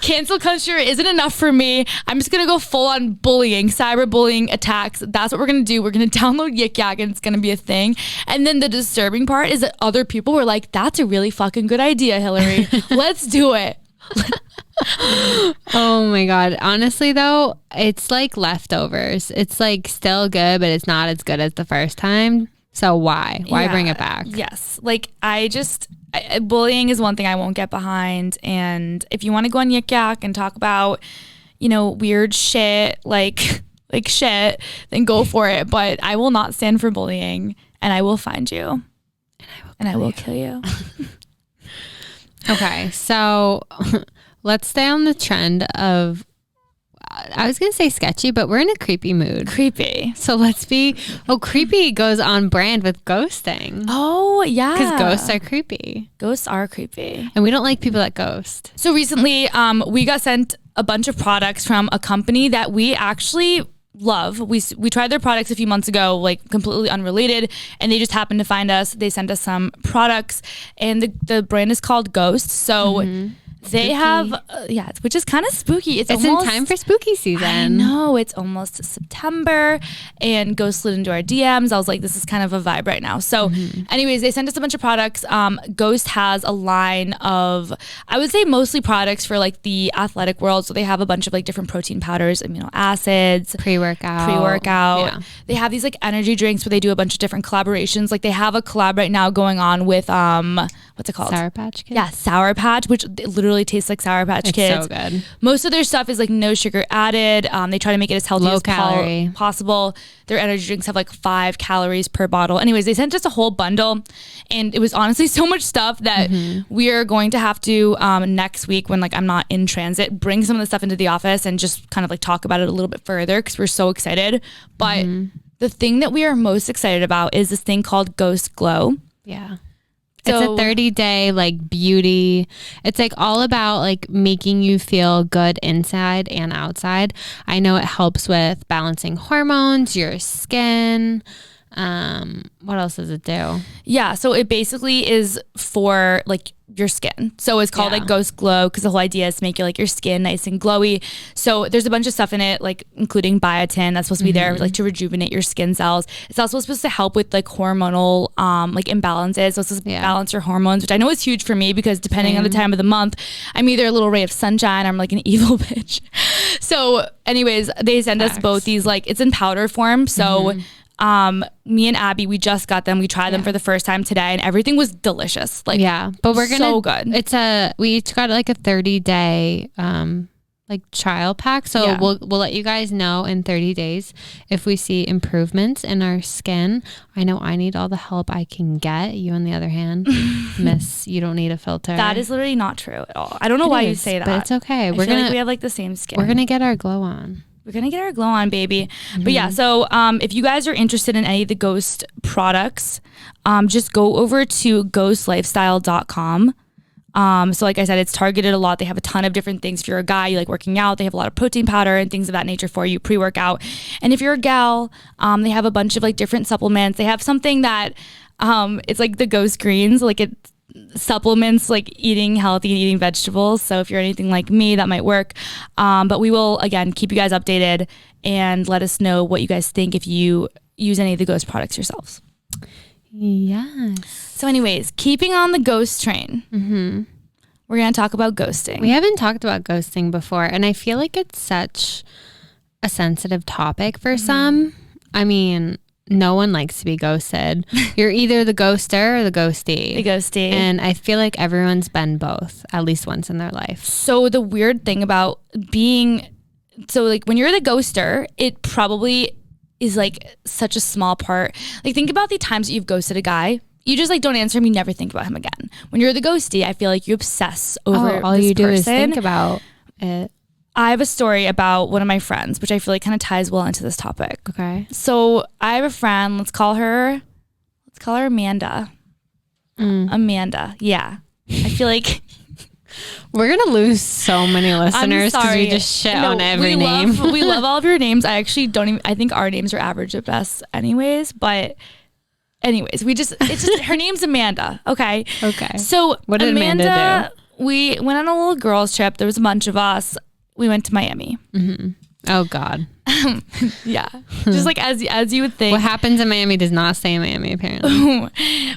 Cancel culture isn't enough for me. I'm just gonna go full on bullying, cyberbullying attacks. That's what we're gonna do. We're gonna download Yik Yak and it's gonna be a thing. And then the disturbing part is that other people were like, that's a really fucking good idea, Hillary. Let's do it. Oh my God. Honestly though, it's like leftovers. It's like still good, but it's not as good as the first time. So why bring it back? Yes. Like bullying is one thing I won't get behind. And if you want to go on Yik Yak and talk about, you know, weird shit, like shit, then go for it. But I will not stand for bullying, and I will find you and I will kill you. Okay, so let's stay on the trend of, I was going to say sketchy, but we're in a creepy mood. Creepy. So creepy goes on brand with ghosting. Oh, yeah. Because ghosts are creepy. Ghosts are creepy. And we don't like people that ghost. So recently, we got sent a bunch of products from a company that we actually love. We tried their products a few months ago, like completely unrelated, and they just happened to find us. They sent us some products, and the brand is called Ghost. So they have, which is kind of spooky. It's almost in time for spooky season. I know, it's almost September, and Ghost slid into our DMs. I was like, this is kind of a vibe right now. So anyways, they sent us a bunch of products. Ghost has a line of, I would say mostly products for like the athletic world. So they have a bunch of like different protein powders, amino acids, pre-workout. Yeah. They have these like energy drinks where they do a bunch of different collaborations. Like they have a collab right now going on with, what's it called? Sour Patch Kids? Yeah, Sour Patch, which literally tastes like Sour Patch Kids. So good. Most of their stuff is like no sugar added. They try to make it as healthy Low as calorie. possible. Their energy drinks have like 5 calories per bottle. Anyways, they sent us a whole bundle, and it was honestly so much stuff that we are going to have to next week, when like I'm not in transit, bring some of the stuff into the office and just kind of like talk about it a little bit further, because we're so excited. But the thing that we are most excited about is this thing called Ghost Glow. Yeah. It's a 30-day like beauty. It's like all about like making you feel good inside and outside. I know it helps with balancing hormones, your skin. What else does it do? Yeah, so it basically is for like your skin. So it's called like Ghost Glow, because the whole idea is to make your skin nice and glowy. So there's a bunch of stuff in it, like including biotin that's supposed to be there like to rejuvenate your skin cells. It's also supposed to help with like hormonal like imbalances. So it's supposed to balance your hormones, which I know is huge for me, because depending on the time of the month, I'm either a little ray of sunshine or I'm like an evil bitch. So anyways, they send us both these, like it's in powder form. So me and Abby, we just got them. We tried them for the first time today, and everything was delicious. Like, but we're gonna so good. We each got like a 30-day like trial pack. So we'll let you guys know in 30 days if we see improvements in our skin. I know I need all the help I can get. You, on the other hand, miss, you don't need a filter. That is literally not true at all. I don't know why you say that, but it's okay. We're gonna like we have like the same skin. We're gonna get our glow on. We're going to get our glow on, baby. But yeah, so if you guys are interested in any of the Ghost products, just go over to ghostlifestyle.com. So like I said, it's targeted a lot. They have a ton of different things. If you're a guy, you like working out, they have a lot of protein powder and things of that nature for you, pre-workout. And if you're a gal, they have a bunch of like different supplements. They have something that it's like the Ghost Greens, like it supplements like eating healthy and eating vegetables. So if you're anything like me, that might work. But we will, again, keep you guys updated and let us know what you guys think if you use any of the Ghost products yourselves. Yes. So anyways, keeping on the ghost train, we're going to talk about ghosting. We haven't talked about ghosting before, and I feel like it's such a sensitive topic for some. I mean, no one likes to be ghosted. You're either the ghoster or the ghosty. The ghosty. And I feel like everyone's been both at least once in their life. So the weird thing about being, so like when you're the ghoster, it probably is like such a small part. Like think about the times that you've ghosted a guy. You just like don't answer him. You never think about him again. When you're the ghosty, I feel like you obsess over all this you do person. is think about it. I have a story about one of my friends, which I feel like kind of ties well into this topic. Okay. So I have a friend. Let's call her Amanda. Amanda. Yeah. I feel like we're gonna lose so many listeners because we just shit on every name. We love all of your names. I actually don't even. I think our names are average at best, anyways. But anyways, it's just her name's Amanda. Okay. Okay. So what did Amanda do? We went on a little girls trip. There was a bunch of us. We went to Miami. Mm-hmm. Oh God. Yeah. Just like as you would think. What happens in Miami does not stay in Miami, apparently.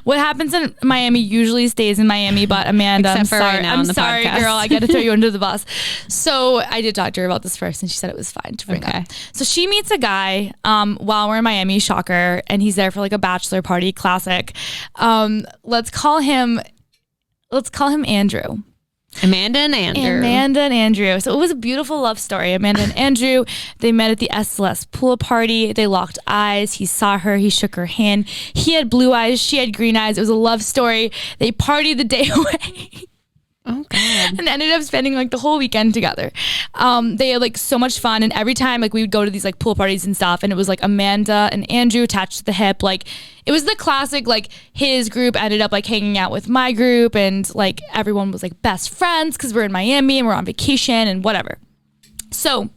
What happens in Miami usually stays in Miami, but Amanda, Except I'm for sorry. right now I'm on the sorry, podcast. girl. I got to throw you under the bus. So I did talk to her about this first, and she said it was fine to bring up. So she meets a guy while we're in Miami, shocker, and he's there for like a bachelor party, classic. Let's call him Andrew. Amanda and Andrew. So it was a beautiful love story. Amanda and Andrew, they met at the SLS pool party. They locked eyes. He saw her. He shook her hand. He had blue eyes. She had green eyes. It was a love story. They partied the day away. Oh God. And ended up spending like the whole weekend together. They had like so much fun, and every time like we would go to these like pool parties and stuff, and it was like Amanda and Andrew attached to the hip. Like it was the classic, like his group ended up like hanging out with my group, and like everyone was like best friends because we're in Miami and we're on vacation and whatever. So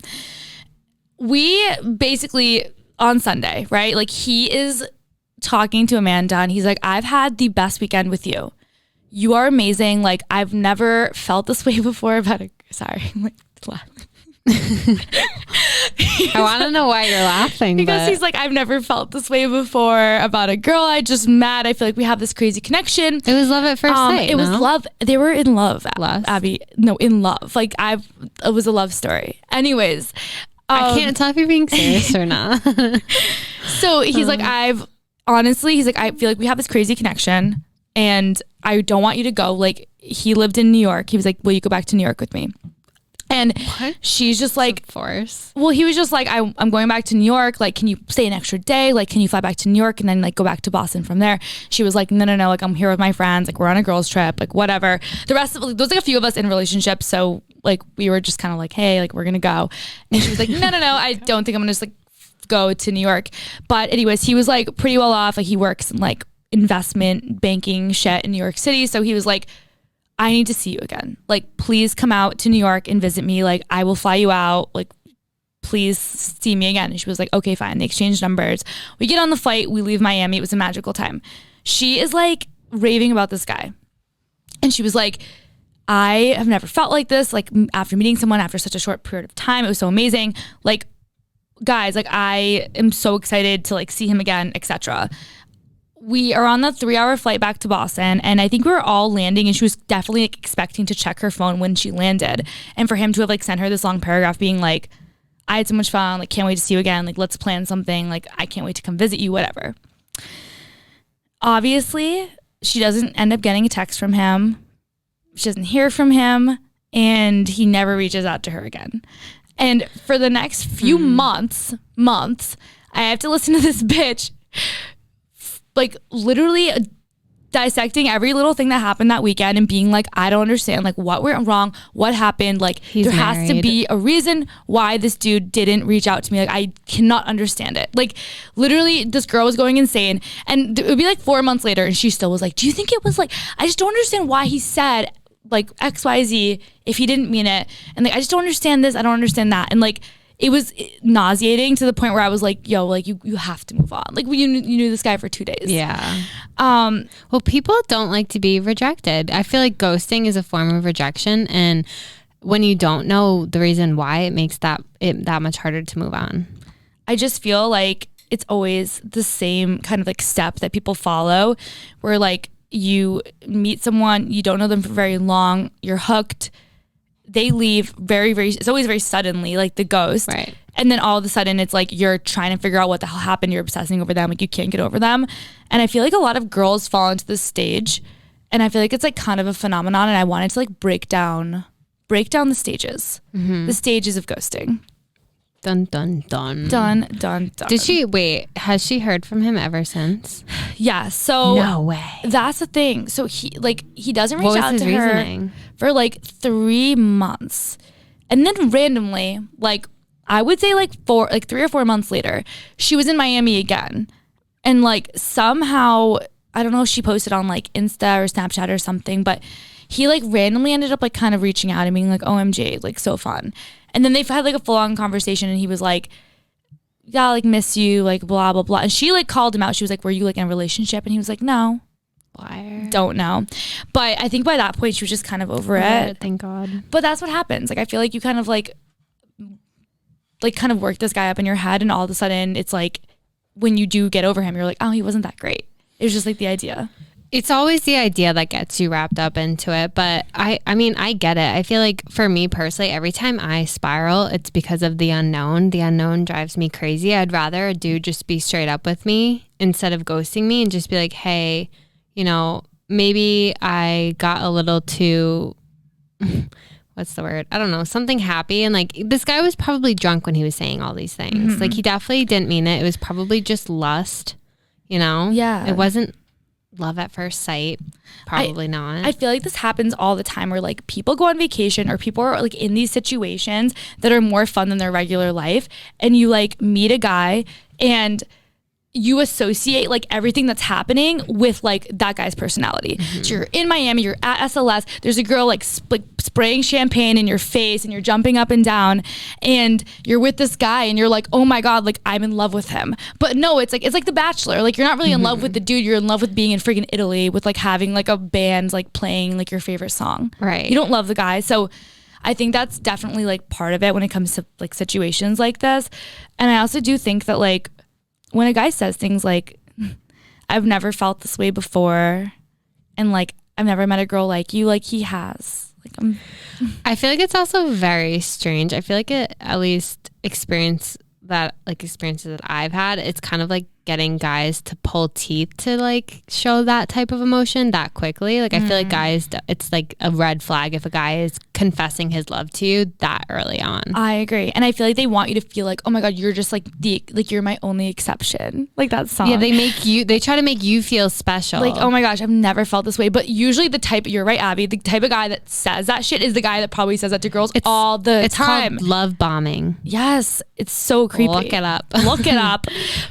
we basically on Sunday, right? Like he is talking to Amanda and he's like, I've had the best weekend with you. You are amazing. Like I've never felt this way before about a, sorry. I'm like laughing. I want to know why you're laughing. Because he's like, I've never felt this way before about a girl I just met. I feel like we have this crazy connection. It was love at first sight. It was love. They were in love, Lust? Abby. No, in love. Like it was a love story. Anyways. I can't tell if you're being serious or not. So he's like, he's like, I feel like we have this crazy connection and I don't want you to go. Like he lived in New York. He was like, will you go back to New York with me? And she's just like, force. Well, he was just like, I'm going back to New York. Like, can you stay an extra day? Like, can you fly back to New York and then like go back to Boston from there? She was like, no. Like, I'm here with my friends. Like, we're on a girls trip. Like, whatever. The rest of there's like a few of us in relationships. So like, we were just kind of like, hey, like, we're going to go. And she was like, no. I don't think I'm going to just like go to New York. But anyways, he was like pretty well off. Like he works in like investment banking shit in New York City. So he was like, I need to see you again. Like, please come out to New York and visit me. Like, I will fly you out. Like, please see me again. And she was like, okay, fine. They exchanged numbers. We get on the flight. We leave Miami. It was a magical time. She is like raving about this guy. And she was like, I have never felt like this. Like after meeting someone after such a short period of time, it was so amazing. Like, guys, like I am so excited to like see him again, etc. We are on the 3-hour flight back to Boston, and I think we were all landing, and she was definitely like, expecting to check her phone when she landed. And for him to have like sent her this long paragraph being like, I had so much fun, like can't wait to see you again, like let's plan something, like I can't wait to come visit you, whatever. Obviously, she doesn't end up getting a text from him. She doesn't hear from him, and he never reaches out to her again. And for the next few months, I have to listen to this bitch like literally dissecting every little thing that happened that weekend and being like, I don't understand, like what went wrong, what happened, like He's there has to be a reason why this dude didn't reach out to me. Like I cannot understand it. Like literally this girl was going insane, and it would be like 4 months later and she still was like, do you think it was like, I just don't understand why he said like XYZ if he didn't mean it, and like I just don't understand this, I don't understand that. And like it was nauseating to the point where I was like, yo, like you have to move on. Like you knew this guy for 2 days. Yeah. Well, people don't like to be rejected. I feel like ghosting is a form of rejection, and when you don't know the reason why, it makes that much harder to move on. I just feel like it's always the same kind of like step that people follow, where like you meet someone, you don't know them for very long, you're hooked. They leave very, very, it's always very suddenly, like the ghost. Right. And then all of a sudden it's like you're trying to figure out what the hell happened. You're obsessing over them. Like you can't get over them. And I feel like a lot of girls fall into this stage. And I feel like it's like kind of a phenomenon. And I wanted to like break down the stages. The stages of ghosting. Dun, dun, dun. Dun, dun, dun. Has she heard from him ever since? Yeah. So no way. That's the thing. So he doesn't reach What was out his to reasoning? her for like 3 months. And then randomly, like I would say like 3 or 4 months later, she was in Miami again. And like somehow, I don't know if she posted on like Insta or Snapchat or something, but he like randomly ended up like kind of reaching out and being like, OMG, like so fun. And then they've had like a full on conversation and he was like, yeah, like miss you, like blah, blah, blah. And she like called him out. She was like, were you like in a relationship? And he was like, no. Liar. Don't know. But I think by that point she was just kind of over it. Thank God. But that's what happens. Like I feel like you kind of like kind of work this guy up in your head and all of a sudden it's like when you do get over him, you're like, oh, he wasn't that great. It was just like the idea. It's always the idea that gets you wrapped up into it. But I mean, I get it. I feel like for me personally, every time I spiral, it's because of the unknown. The unknown drives me crazy. I'd rather a dude just be straight up with me instead of ghosting me and just be like, hey, you know, maybe I got a little too, what's the word? I don't know, something happy. And like, this guy was probably drunk when he was saying all these things. Like he definitely didn't mean it. It was probably just lust, you know? Yeah. It wasn't love at first sight. Probably not. I feel like this happens all the time where like people go on vacation or people are like in these situations that are more fun than their regular life. And you like meet a guy and you associate like everything that's happening with like that guy's personality. So you're in Miami, you're at SLS, there's a girl like spraying champagne in your face and you're jumping up and down and you're with this guy and you're like, oh my God, like I'm in love with him. But no, it's like The Bachelor. Like you're not really in love with the dude, you're in love with being in friggin' Italy with like having like a band like playing like your favorite song. Right. You don't love the guy. So I think that's definitely like part of it when it comes to like situations like this. And I also do think that like when a guy says things like, I've never felt this way before, and like, I've never met a girl like you, like he has. Like, I feel like it's also very strange. I feel like at least experiences that I've had, it's kind of like getting guys to pull teeth to like show that type of emotion that quickly. Like I feel like guys, it's like a red flag if a guy is confessing his love to you that early on. I agree. And I feel like they want you to feel like, oh my God, you're just like you're my only exception. Like that song. Yeah, they try to make you feel special. Like, oh my gosh, I've never felt this way. But usually you're right, Abby, the type of guy that says that shit is the guy that probably says that to girls all the time. It's called love bombing. Yes, it's so creepy. Look it up. Look it up.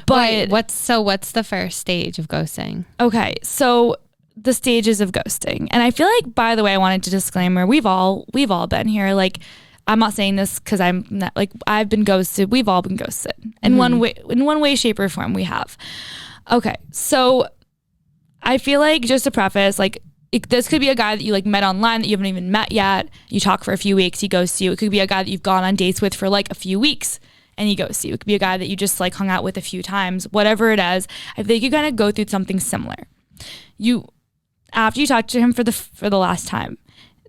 But wait, what's the first stage of ghosting? Okay, so the stages of ghosting. And I feel like, by the way, I wanted to disclaimer, we've all been here. Like, I'm not saying this because I'm not like, I've been ghosted. We've all been ghosted in one way, shape or form we have. Okay. So I feel like, just to preface, like this could be a guy that you like met online that you haven't even met yet. You talk for a few weeks, he ghosts you. It could be a guy that you've gone on dates with for like a few weeks and he ghosts you. It could be a guy that you just like hung out with a few times, whatever it is. I think you kind of go through something similar. After you talk to him for the last time,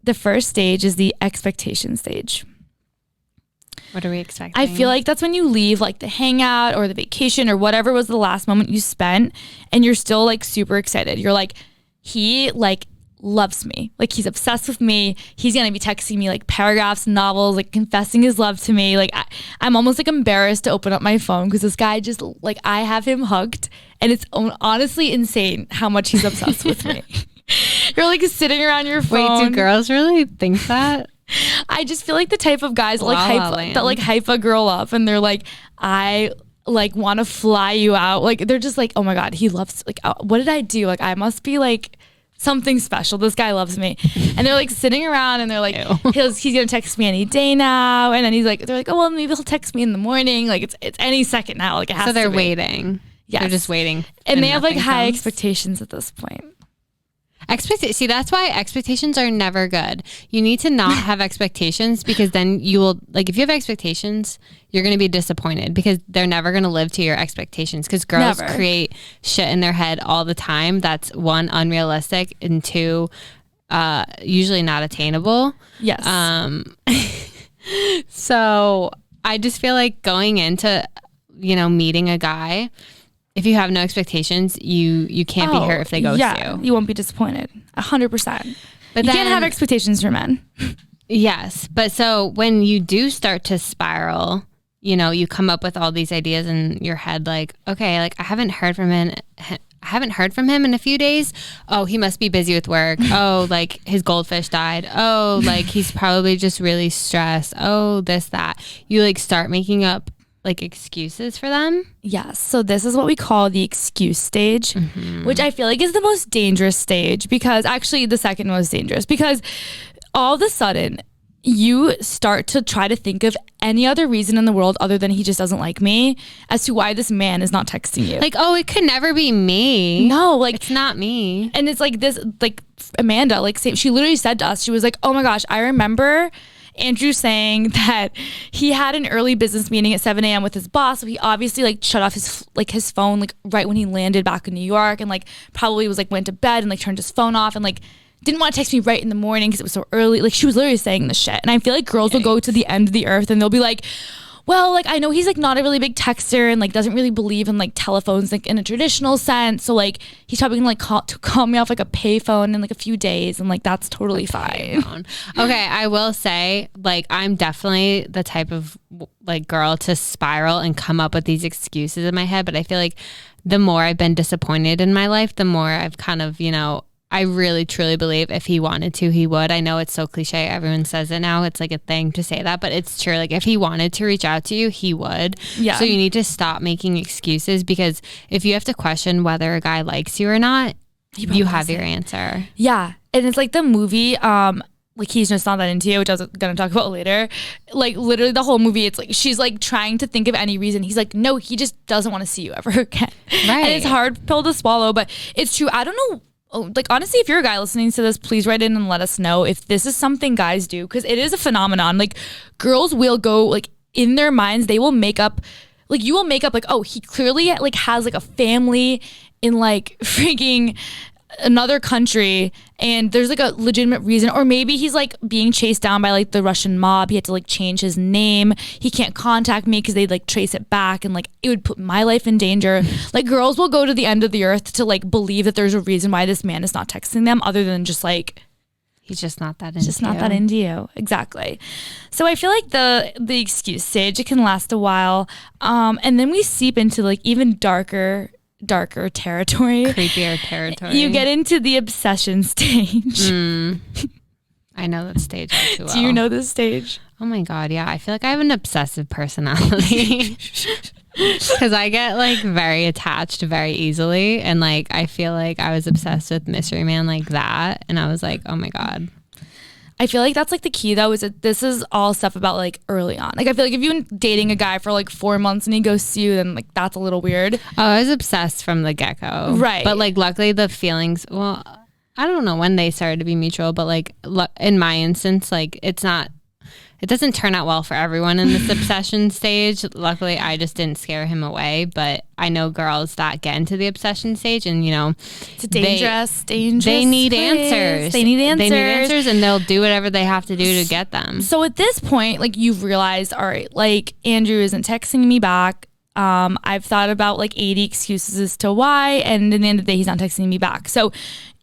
the first stage is the expectation stage. What are we expecting? I feel like that's when you leave like the hangout or the vacation or whatever was the last moment you spent and you're still like super excited. You're like, he like loves me. Like he's obsessed with me. He's going to be texting me like paragraphs, novels, like confessing his love to me. Like I'm almost like embarrassed to open up my phone because this guy just like, I have him hugged and it's honestly insane how much he's obsessed with me. You're like sitting around your phone. Wait, do girls really think that? I just feel like the type of guys that hype a girl up and they're like, I like want to fly you out. Like they're just like, oh my God, he loves, like, what did I do? Like I must be like something special. This guy loves me. And they're like sitting around and they're like, he's gonna text me any day now. And then they're like, oh well, maybe he'll text me in the morning. Like it's any second now. Like it has to be. So they're waiting. Yes. They're just waiting. And they have like high expectations at this point. See, that's why expectations are never good. You need to not have expectations because then you will, like, if you have expectations, you're going to be disappointed because they're never going to live to your expectations because girls create shit in their head all the time that's one, unrealistic, and two, usually not attainable. Yes. So I just feel like going into, meeting a guy, if you have no expectations, you can't be hurt if they ghost you. You won't be disappointed. 100%. But you can't have expectations for men. Yes. But so when you do start to spiral, you come up with all these ideas in your head, like, okay, like I haven't heard from him in a few days. Oh, he must be busy with work. Oh, like his goldfish died. Oh, like he's probably just really stressed. Oh, this, that. You like start making up like excuses for them. Yes. So this is what we call the excuse stage, which I feel like is the most dangerous stage, because actually the second most dangerous, because all of a sudden you start to try to think of any other reason in the world other than he just doesn't like me as to why this man is not texting you. Like, oh, it could never be me. No, like it's not me. And it's like this, like Amanda, like she literally said to us, she was like, oh my gosh, I remember Andrew saying that he had an early business meeting at 7 a.m. with his boss. So he obviously like shut off his phone like right when he landed back in New York, and like probably was like went to bed and like turned his phone off and like didn't want to text me right in the morning because it was so early. Like she was literally saying this shit. And I feel like girls will go to the end of the earth and they'll be like, well, like I know he's like not a really big texter and like doesn't really believe in like telephones like in a traditional sense. So like he's probably gonna like call me off like a payphone in like a few days, and like that's totally fine. Okay, I will say like I'm definitely the type of like girl to spiral and come up with these excuses in my head. But I feel like the more I've been disappointed in my life, the more I've kind of, I really truly believe if he wanted to, he would. I know it's so cliche. Everyone says it now. It's like a thing to say that, but it's true. Like if he wanted to reach out to you, he would. Yeah. So you need to stop making excuses, because if you have to question whether a guy likes you or not, you have your answer. Yeah. And it's like the movie, like He's Just Not That Into You, which I was gonna talk about later. Like literally the whole movie, it's like she's like trying to think of any reason. He's like, no, he just doesn't want to see you ever again. Right. And it's a hard pill to swallow, but it's true. I don't know. Like honestly, if you're a guy listening to this, please write in and let us know if this is something guys do, because it is a phenomenon. Like girls will go like in their minds, they will make up, like you will make up like, oh, he clearly like has like a family in like freaking another country and there's like a legitimate reason, or maybe he's like being chased down by like the Russian mob. He had to like change his name. He can't contact me because they'd like trace it back and like it would put my life in danger. Like girls will go to the end of the earth to like believe that there's a reason why this man is not texting them other than just like he's just not that into you. That into you. Exactly. So I feel like the excuse stage, it can last a while, and then we seep into like even darker territory, creepier territory. You get into the obsession stage. I know that stage too well. Do you know this stage? Oh my god, yeah. I feel like I have an obsessive personality because I get like very attached very easily, and like I feel like I was obsessed with Mystery Man like that, and I was like, oh my god. I feel like that's like the key though, is that this is all stuff about like early on. Like I feel like if you've been dating a guy for like 4 months and he ghosts you, then like that's a little weird. Oh, I was obsessed from the get-go. Right. But like luckily the feelings, well, I don't know when they started to be mutual, but like in my instance, like it doesn't turn out well for everyone in this obsession stage. Luckily, I just didn't scare him away, but I know girls that get into the obsession stage and, it's a dangerous. They need answers. They need answers and they'll do whatever they have to do to get them. So at this point, like you've realized, all right, like Andrew isn't texting me back. I've thought about like 80 excuses as to why, and in the end of the day, he's not texting me back. So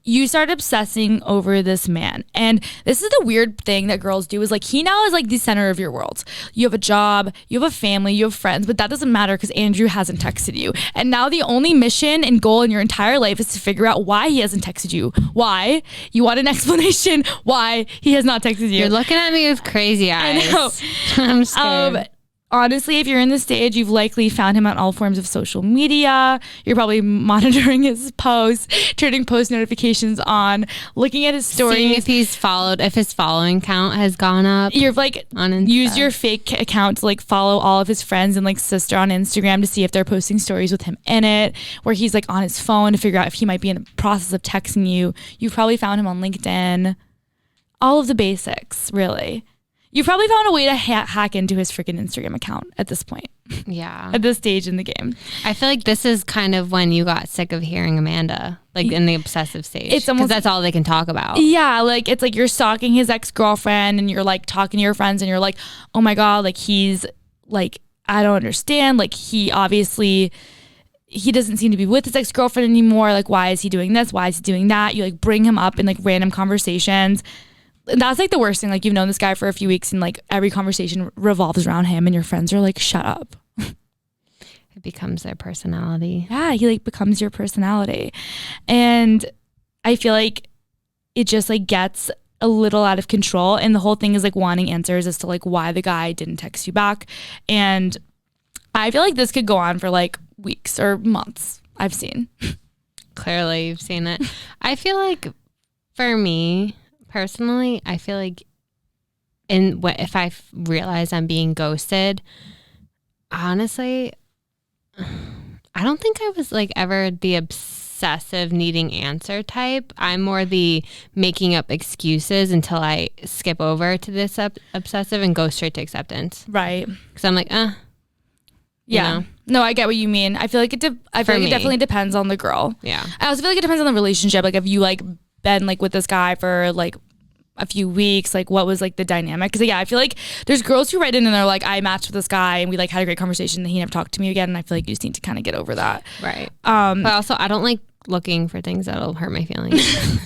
you start obsessing over this man. And this is the weird thing that girls do, is like he now is like the center of your world. You have a job, you have a family, you have friends, but that doesn't matter because Andrew hasn't texted you. And now the only mission and goal in your entire life is to figure out why he hasn't texted you. Why? You want an explanation why he has not texted you. You're looking at me with crazy eyes. I know. I'm scared. Honestly, if you're in this stage, you've likely found him on all forms of social media. You're probably monitoring his posts, turning post notifications on, looking at his stories. Seeing if his following count has gone up. You're like, use your fake account to like follow all of his friends and like sister on Instagram to see if they're posting stories with him in it, where he's like on his phone to figure out if he might be in the process of texting you. You've probably found him on LinkedIn. All of the basics, really. You probably found a way to hack into his freaking Instagram account at this point. Yeah. At this stage in the game. I feel like this is kind of when you got sick of hearing Amanda, like in the obsessive stage. It's almost, because that's all they can talk about. Yeah, like it's like you're stalking his ex-girlfriend and you're like talking to your friends and you're like, oh my God, like he's like, I don't understand. Like, he doesn't seem to be with his ex-girlfriend anymore. Like, why is he doing this? Why is he doing that? You like bring him up in like random conversations. And that's like the worst thing. Like, you've known this guy for a few weeks and like every conversation revolves around him and your friends are like, shut up. It becomes their personality. Yeah, he like becomes your personality. And I feel like it just like gets a little out of control. And the whole thing is like wanting answers as to like why the guy didn't text you back. And I feel like this could go on for like weeks or months. I've seen. Clearly you've seen it. I feel like for me personally, I feel like if I realize I'm being ghosted, honestly, I don't think I was like ever the obsessive needing answer type. I'm more the making up excuses until I skip over to this obsessive and go straight to acceptance. Right. Because I'm like, yeah. know? No, I get what you mean. I feel like it definitely depends on the girl. Yeah. I also feel like it depends on the relationship. Like, if you like been like with this guy for like a few weeks, like what was like the dynamic? Because yeah, I feel like there's girls who write in and they're like, I matched with this guy and we like had a great conversation and he never talked to me again, and I feel like you just need to kind of get over that. Right. But also I don't like looking for things that'll hurt my feelings.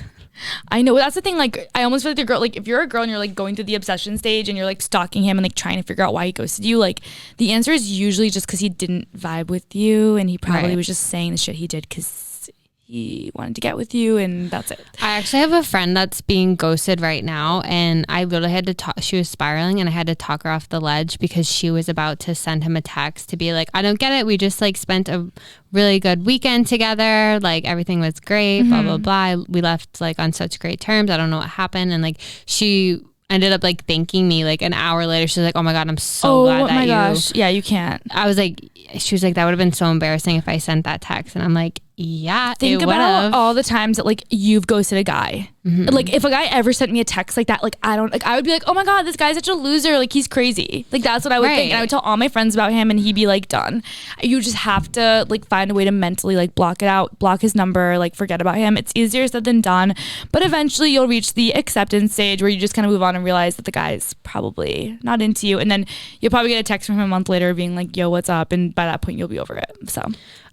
I know, that's the thing. Like, I almost feel like the girl, like if you're a girl and you're like going through the obsession stage and you're like stalking him and like trying to figure out why he ghosted you, like the answer is usually just because he didn't vibe with you and he probably was just saying the shit he did because he wanted to get with you, and that's it. I actually have a friend that's being ghosted right now, and I literally had to talk. She was spiraling and I had to talk her off the ledge because she was about to send him a text to be like, I don't get it, we just like spent a really good weekend together, like everything was great, blah blah blah, we left like on such great terms, I don't know what happened. And like she ended up like thanking me like an hour later. She's like, oh my god, I'm so glad that my gosh, yeah, you can't. I was like, she was like, that would have been so embarrassing if I sent that text. And I'm like, yeah, think about all the times that like you've ghosted a guy. Like, if a guy ever sent me a text like that, like I would be like, oh my god, this guy's such a loser, like he's crazy. Like, that's what I would think, and I would tell all my friends about him and he'd be like, done. You just have to like find a way to mentally like block it out, block his number, like forget about him. It's easier said than done, but eventually you'll reach the acceptance stage where you just kind of move on and realize that the guy's probably not into you, and then you'll probably get a text from him a month later being like, yo, what's up? And by that point you'll be over it. So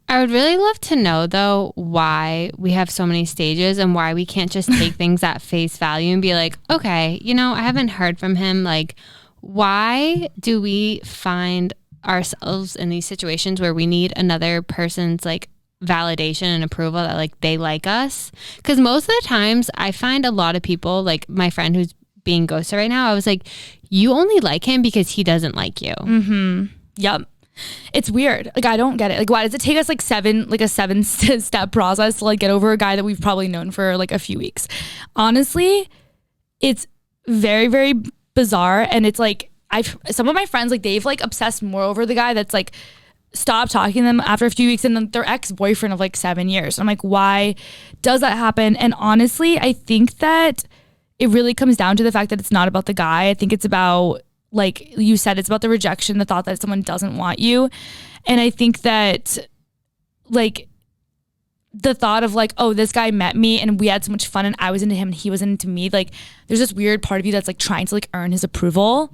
I would really love to know, though, why we have so many stages and why we can't just take things at face value and be like, okay, you know, I haven't heard from him. Like, why do we find ourselves in these situations where we need another person's like validation and approval that like they like us? Because most of the times I find a lot of people, like my friend who's being ghosted right now, I was like, you only like him because he doesn't like you. Yep. It's weird. Like, I don't get it. Like, why does it take us like a 7-step process to like get over a guy that we've probably known for like a few weeks? Honestly, it's very, very bizarre. And it's like, some of my friends, like they've like obsessed more over the guy that's like stopped talking to them after a few weeks and then their ex-boyfriend of like 7 years. I'm like, why does that happen? And honestly, I think that it really comes down to the fact that it's not about the guy. I think it's about, like you said, it's about the rejection, the thought that someone doesn't want you. And I think that like the thought of like, oh, this guy met me and we had so much fun and I was into him and he was into me. Like, there's this weird part of you that's like trying to like earn his approval.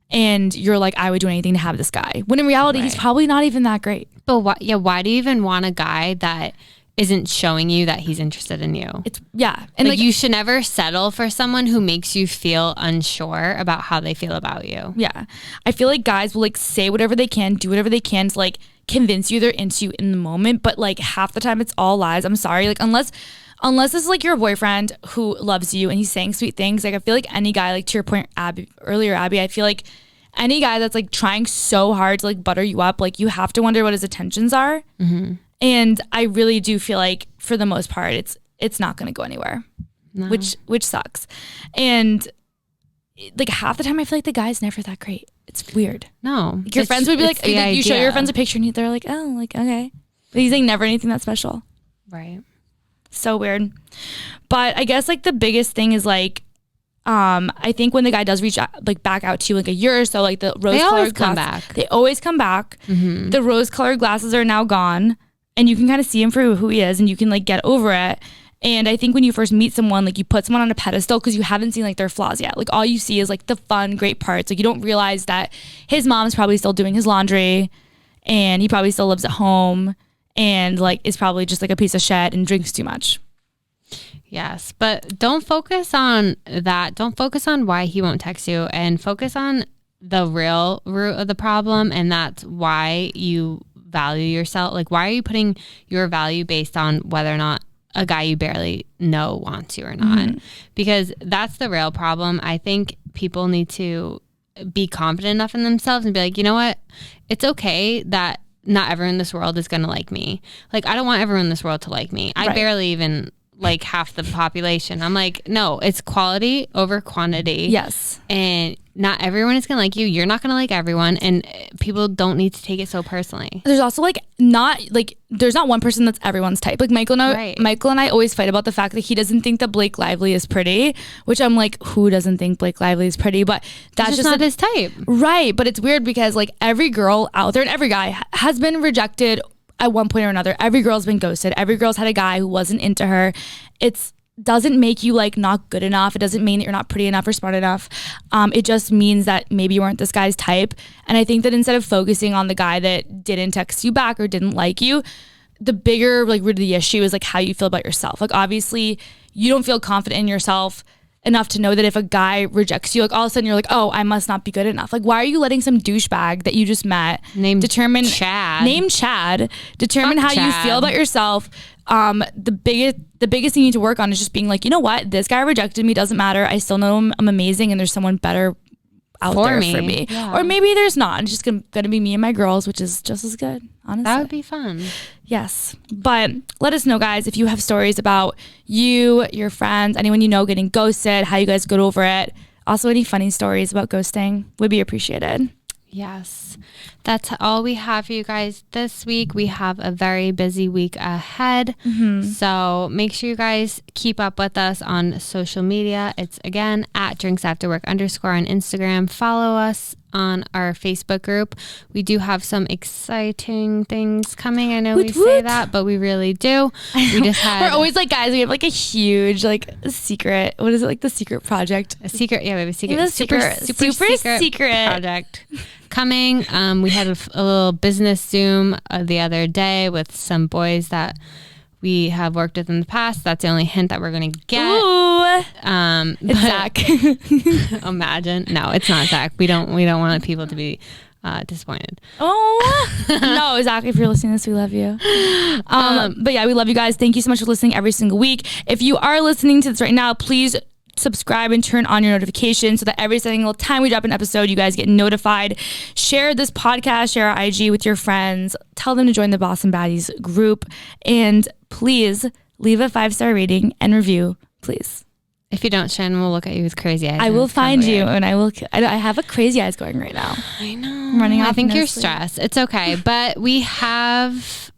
And you're like, I would do anything to have this guy. When in reality, he's probably not even that great. But why do you even want a guy that isn't showing you that he's interested in you? And like you should never settle for someone who makes you feel unsure about how they feel about you. Yeah. I feel like guys will like say whatever they can, do whatever they can to like convince you they're into you in the moment, but like half the time it's all lies. I'm sorry. Like, unless this is like your boyfriend who loves you and he's saying sweet things, like I feel like any guy, like to your point Abby, I feel like any guy that's like trying so hard to like butter you up, like you have to wonder what his intentions are. And I really do feel like for the most part, it's not going to go anywhere, which sucks. And like half the time I feel like the guy's never that great. It's weird. No. Like your friends would be like, you show your friends a picture and they're like, oh, like, okay. But he's like never anything that special. Right. So weird. But I guess like the biggest thing is like, I think when the guy does reach out, like back out to you like a year or so, like the rose-colored glasses, they always come back. The rose-colored glasses are now gone. And you can kind of see him for who he is and you can like get over it. And I think when you first meet someone, like you put someone on a pedestal because you haven't seen like their flaws yet. Like all you see is like the fun, great parts. Like you don't realize that his mom's probably still doing his laundry and he probably still lives at home and like is probably just like a piece of shit and drinks too much. Yes, but don't focus on that. Don't focus on why he won't text you, and focus on the real root of the problem, and that's why you value yourself. Like, why are you putting your value based on whether or not a guy you barely know wants you or not? Because that's the real problem. I think people need to be confident enough in themselves and be like, you know what? It's okay that not everyone in this world is going to like me. Like, I don't want everyone in this world to like me. I barely even like half the population. I'm like, no, it's quality over quantity. Yes. And not everyone is going to like you. You're not going to like everyone. And people don't need to take it so personally. There's also there's not one person that's everyone's type. Like Michael and I always fight about the fact that he doesn't think that Blake Lively is pretty, which I'm like, who doesn't think Blake Lively is pretty? But that's just not his type. Right. But it's weird because like every girl out there and every guy has been rejected at one point or another. Every girl's been ghosted. Every girl's had a guy who wasn't into her. It doesn't make you like not good enough. It doesn't mean that you're not pretty enough or smart enough. It just means that maybe you weren't this guy's type. And I think that instead of focusing on the guy that didn't text you back or didn't like you, the bigger like root of the issue is like how you feel about yourself. Like obviously you don't feel confident in yourself enough to know that if a guy rejects you, like all of a sudden you're like, oh, I must not be good enough. Like, why are you letting some douchebag that you just met named Chad determine how you feel about yourself? The biggest thing you need to work on is just being like, you know what, this guy rejected me, doesn't matter. I still know I'm amazing, and there's someone better out there for me. Yeah. Or maybe there's not. It's just gonna be me and my girls, which is just as good, honestly. That would be fun. Yes. But let us know, guys, if you have stories about you, your friends, anyone you know getting ghosted, how you guys got over it. Also, any funny stories about ghosting would be appreciated. Yes. That's all we have for you guys this week. We have a very busy week ahead. So make sure you guys keep up with us on social media. It's again at @drinksafterwork_ on Instagram. Follow us on our Facebook group. We do have some exciting things coming. I know we say that, but we really do. We just we're always like, guys, we have like a huge like secret. What is it, like the secret project? A secret, yeah, we have a secret. Super secret project coming. We had a little business Zoom the other day with some boys that we have worked with in the past. That's the only hint that we're going to get. Ooh. It's Zach. Imagine. No, it's not Zach. We don't want people to be disappointed. Oh no, Zach, if you're listening to this, we love you. But yeah, we love you guys. Thank you so much for listening every single week. If you are listening to this right now, please subscribe and turn on your notifications so that every single time we drop an episode, you guys get notified. Share this podcast, share our IG with your friends. Tell them to join the Boss and Baddies group. And please leave a 5-star rating and review, please. If you don't, Shannen will look at you with crazy eyes. I will find you and I have a crazy eyes going right now. I know. I'm running off. I think you're stressed. It's okay. But we have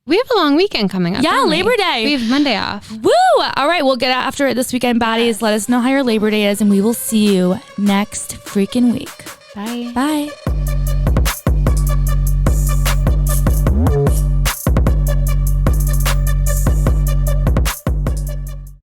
a long weekend coming up. Yeah, Labor Day. We have Monday off. Woo! All right, we'll get after it this weekend, baddies. Yes. Let us know how your Labor Day is, and we will see you next freaking week. Bye. Bye.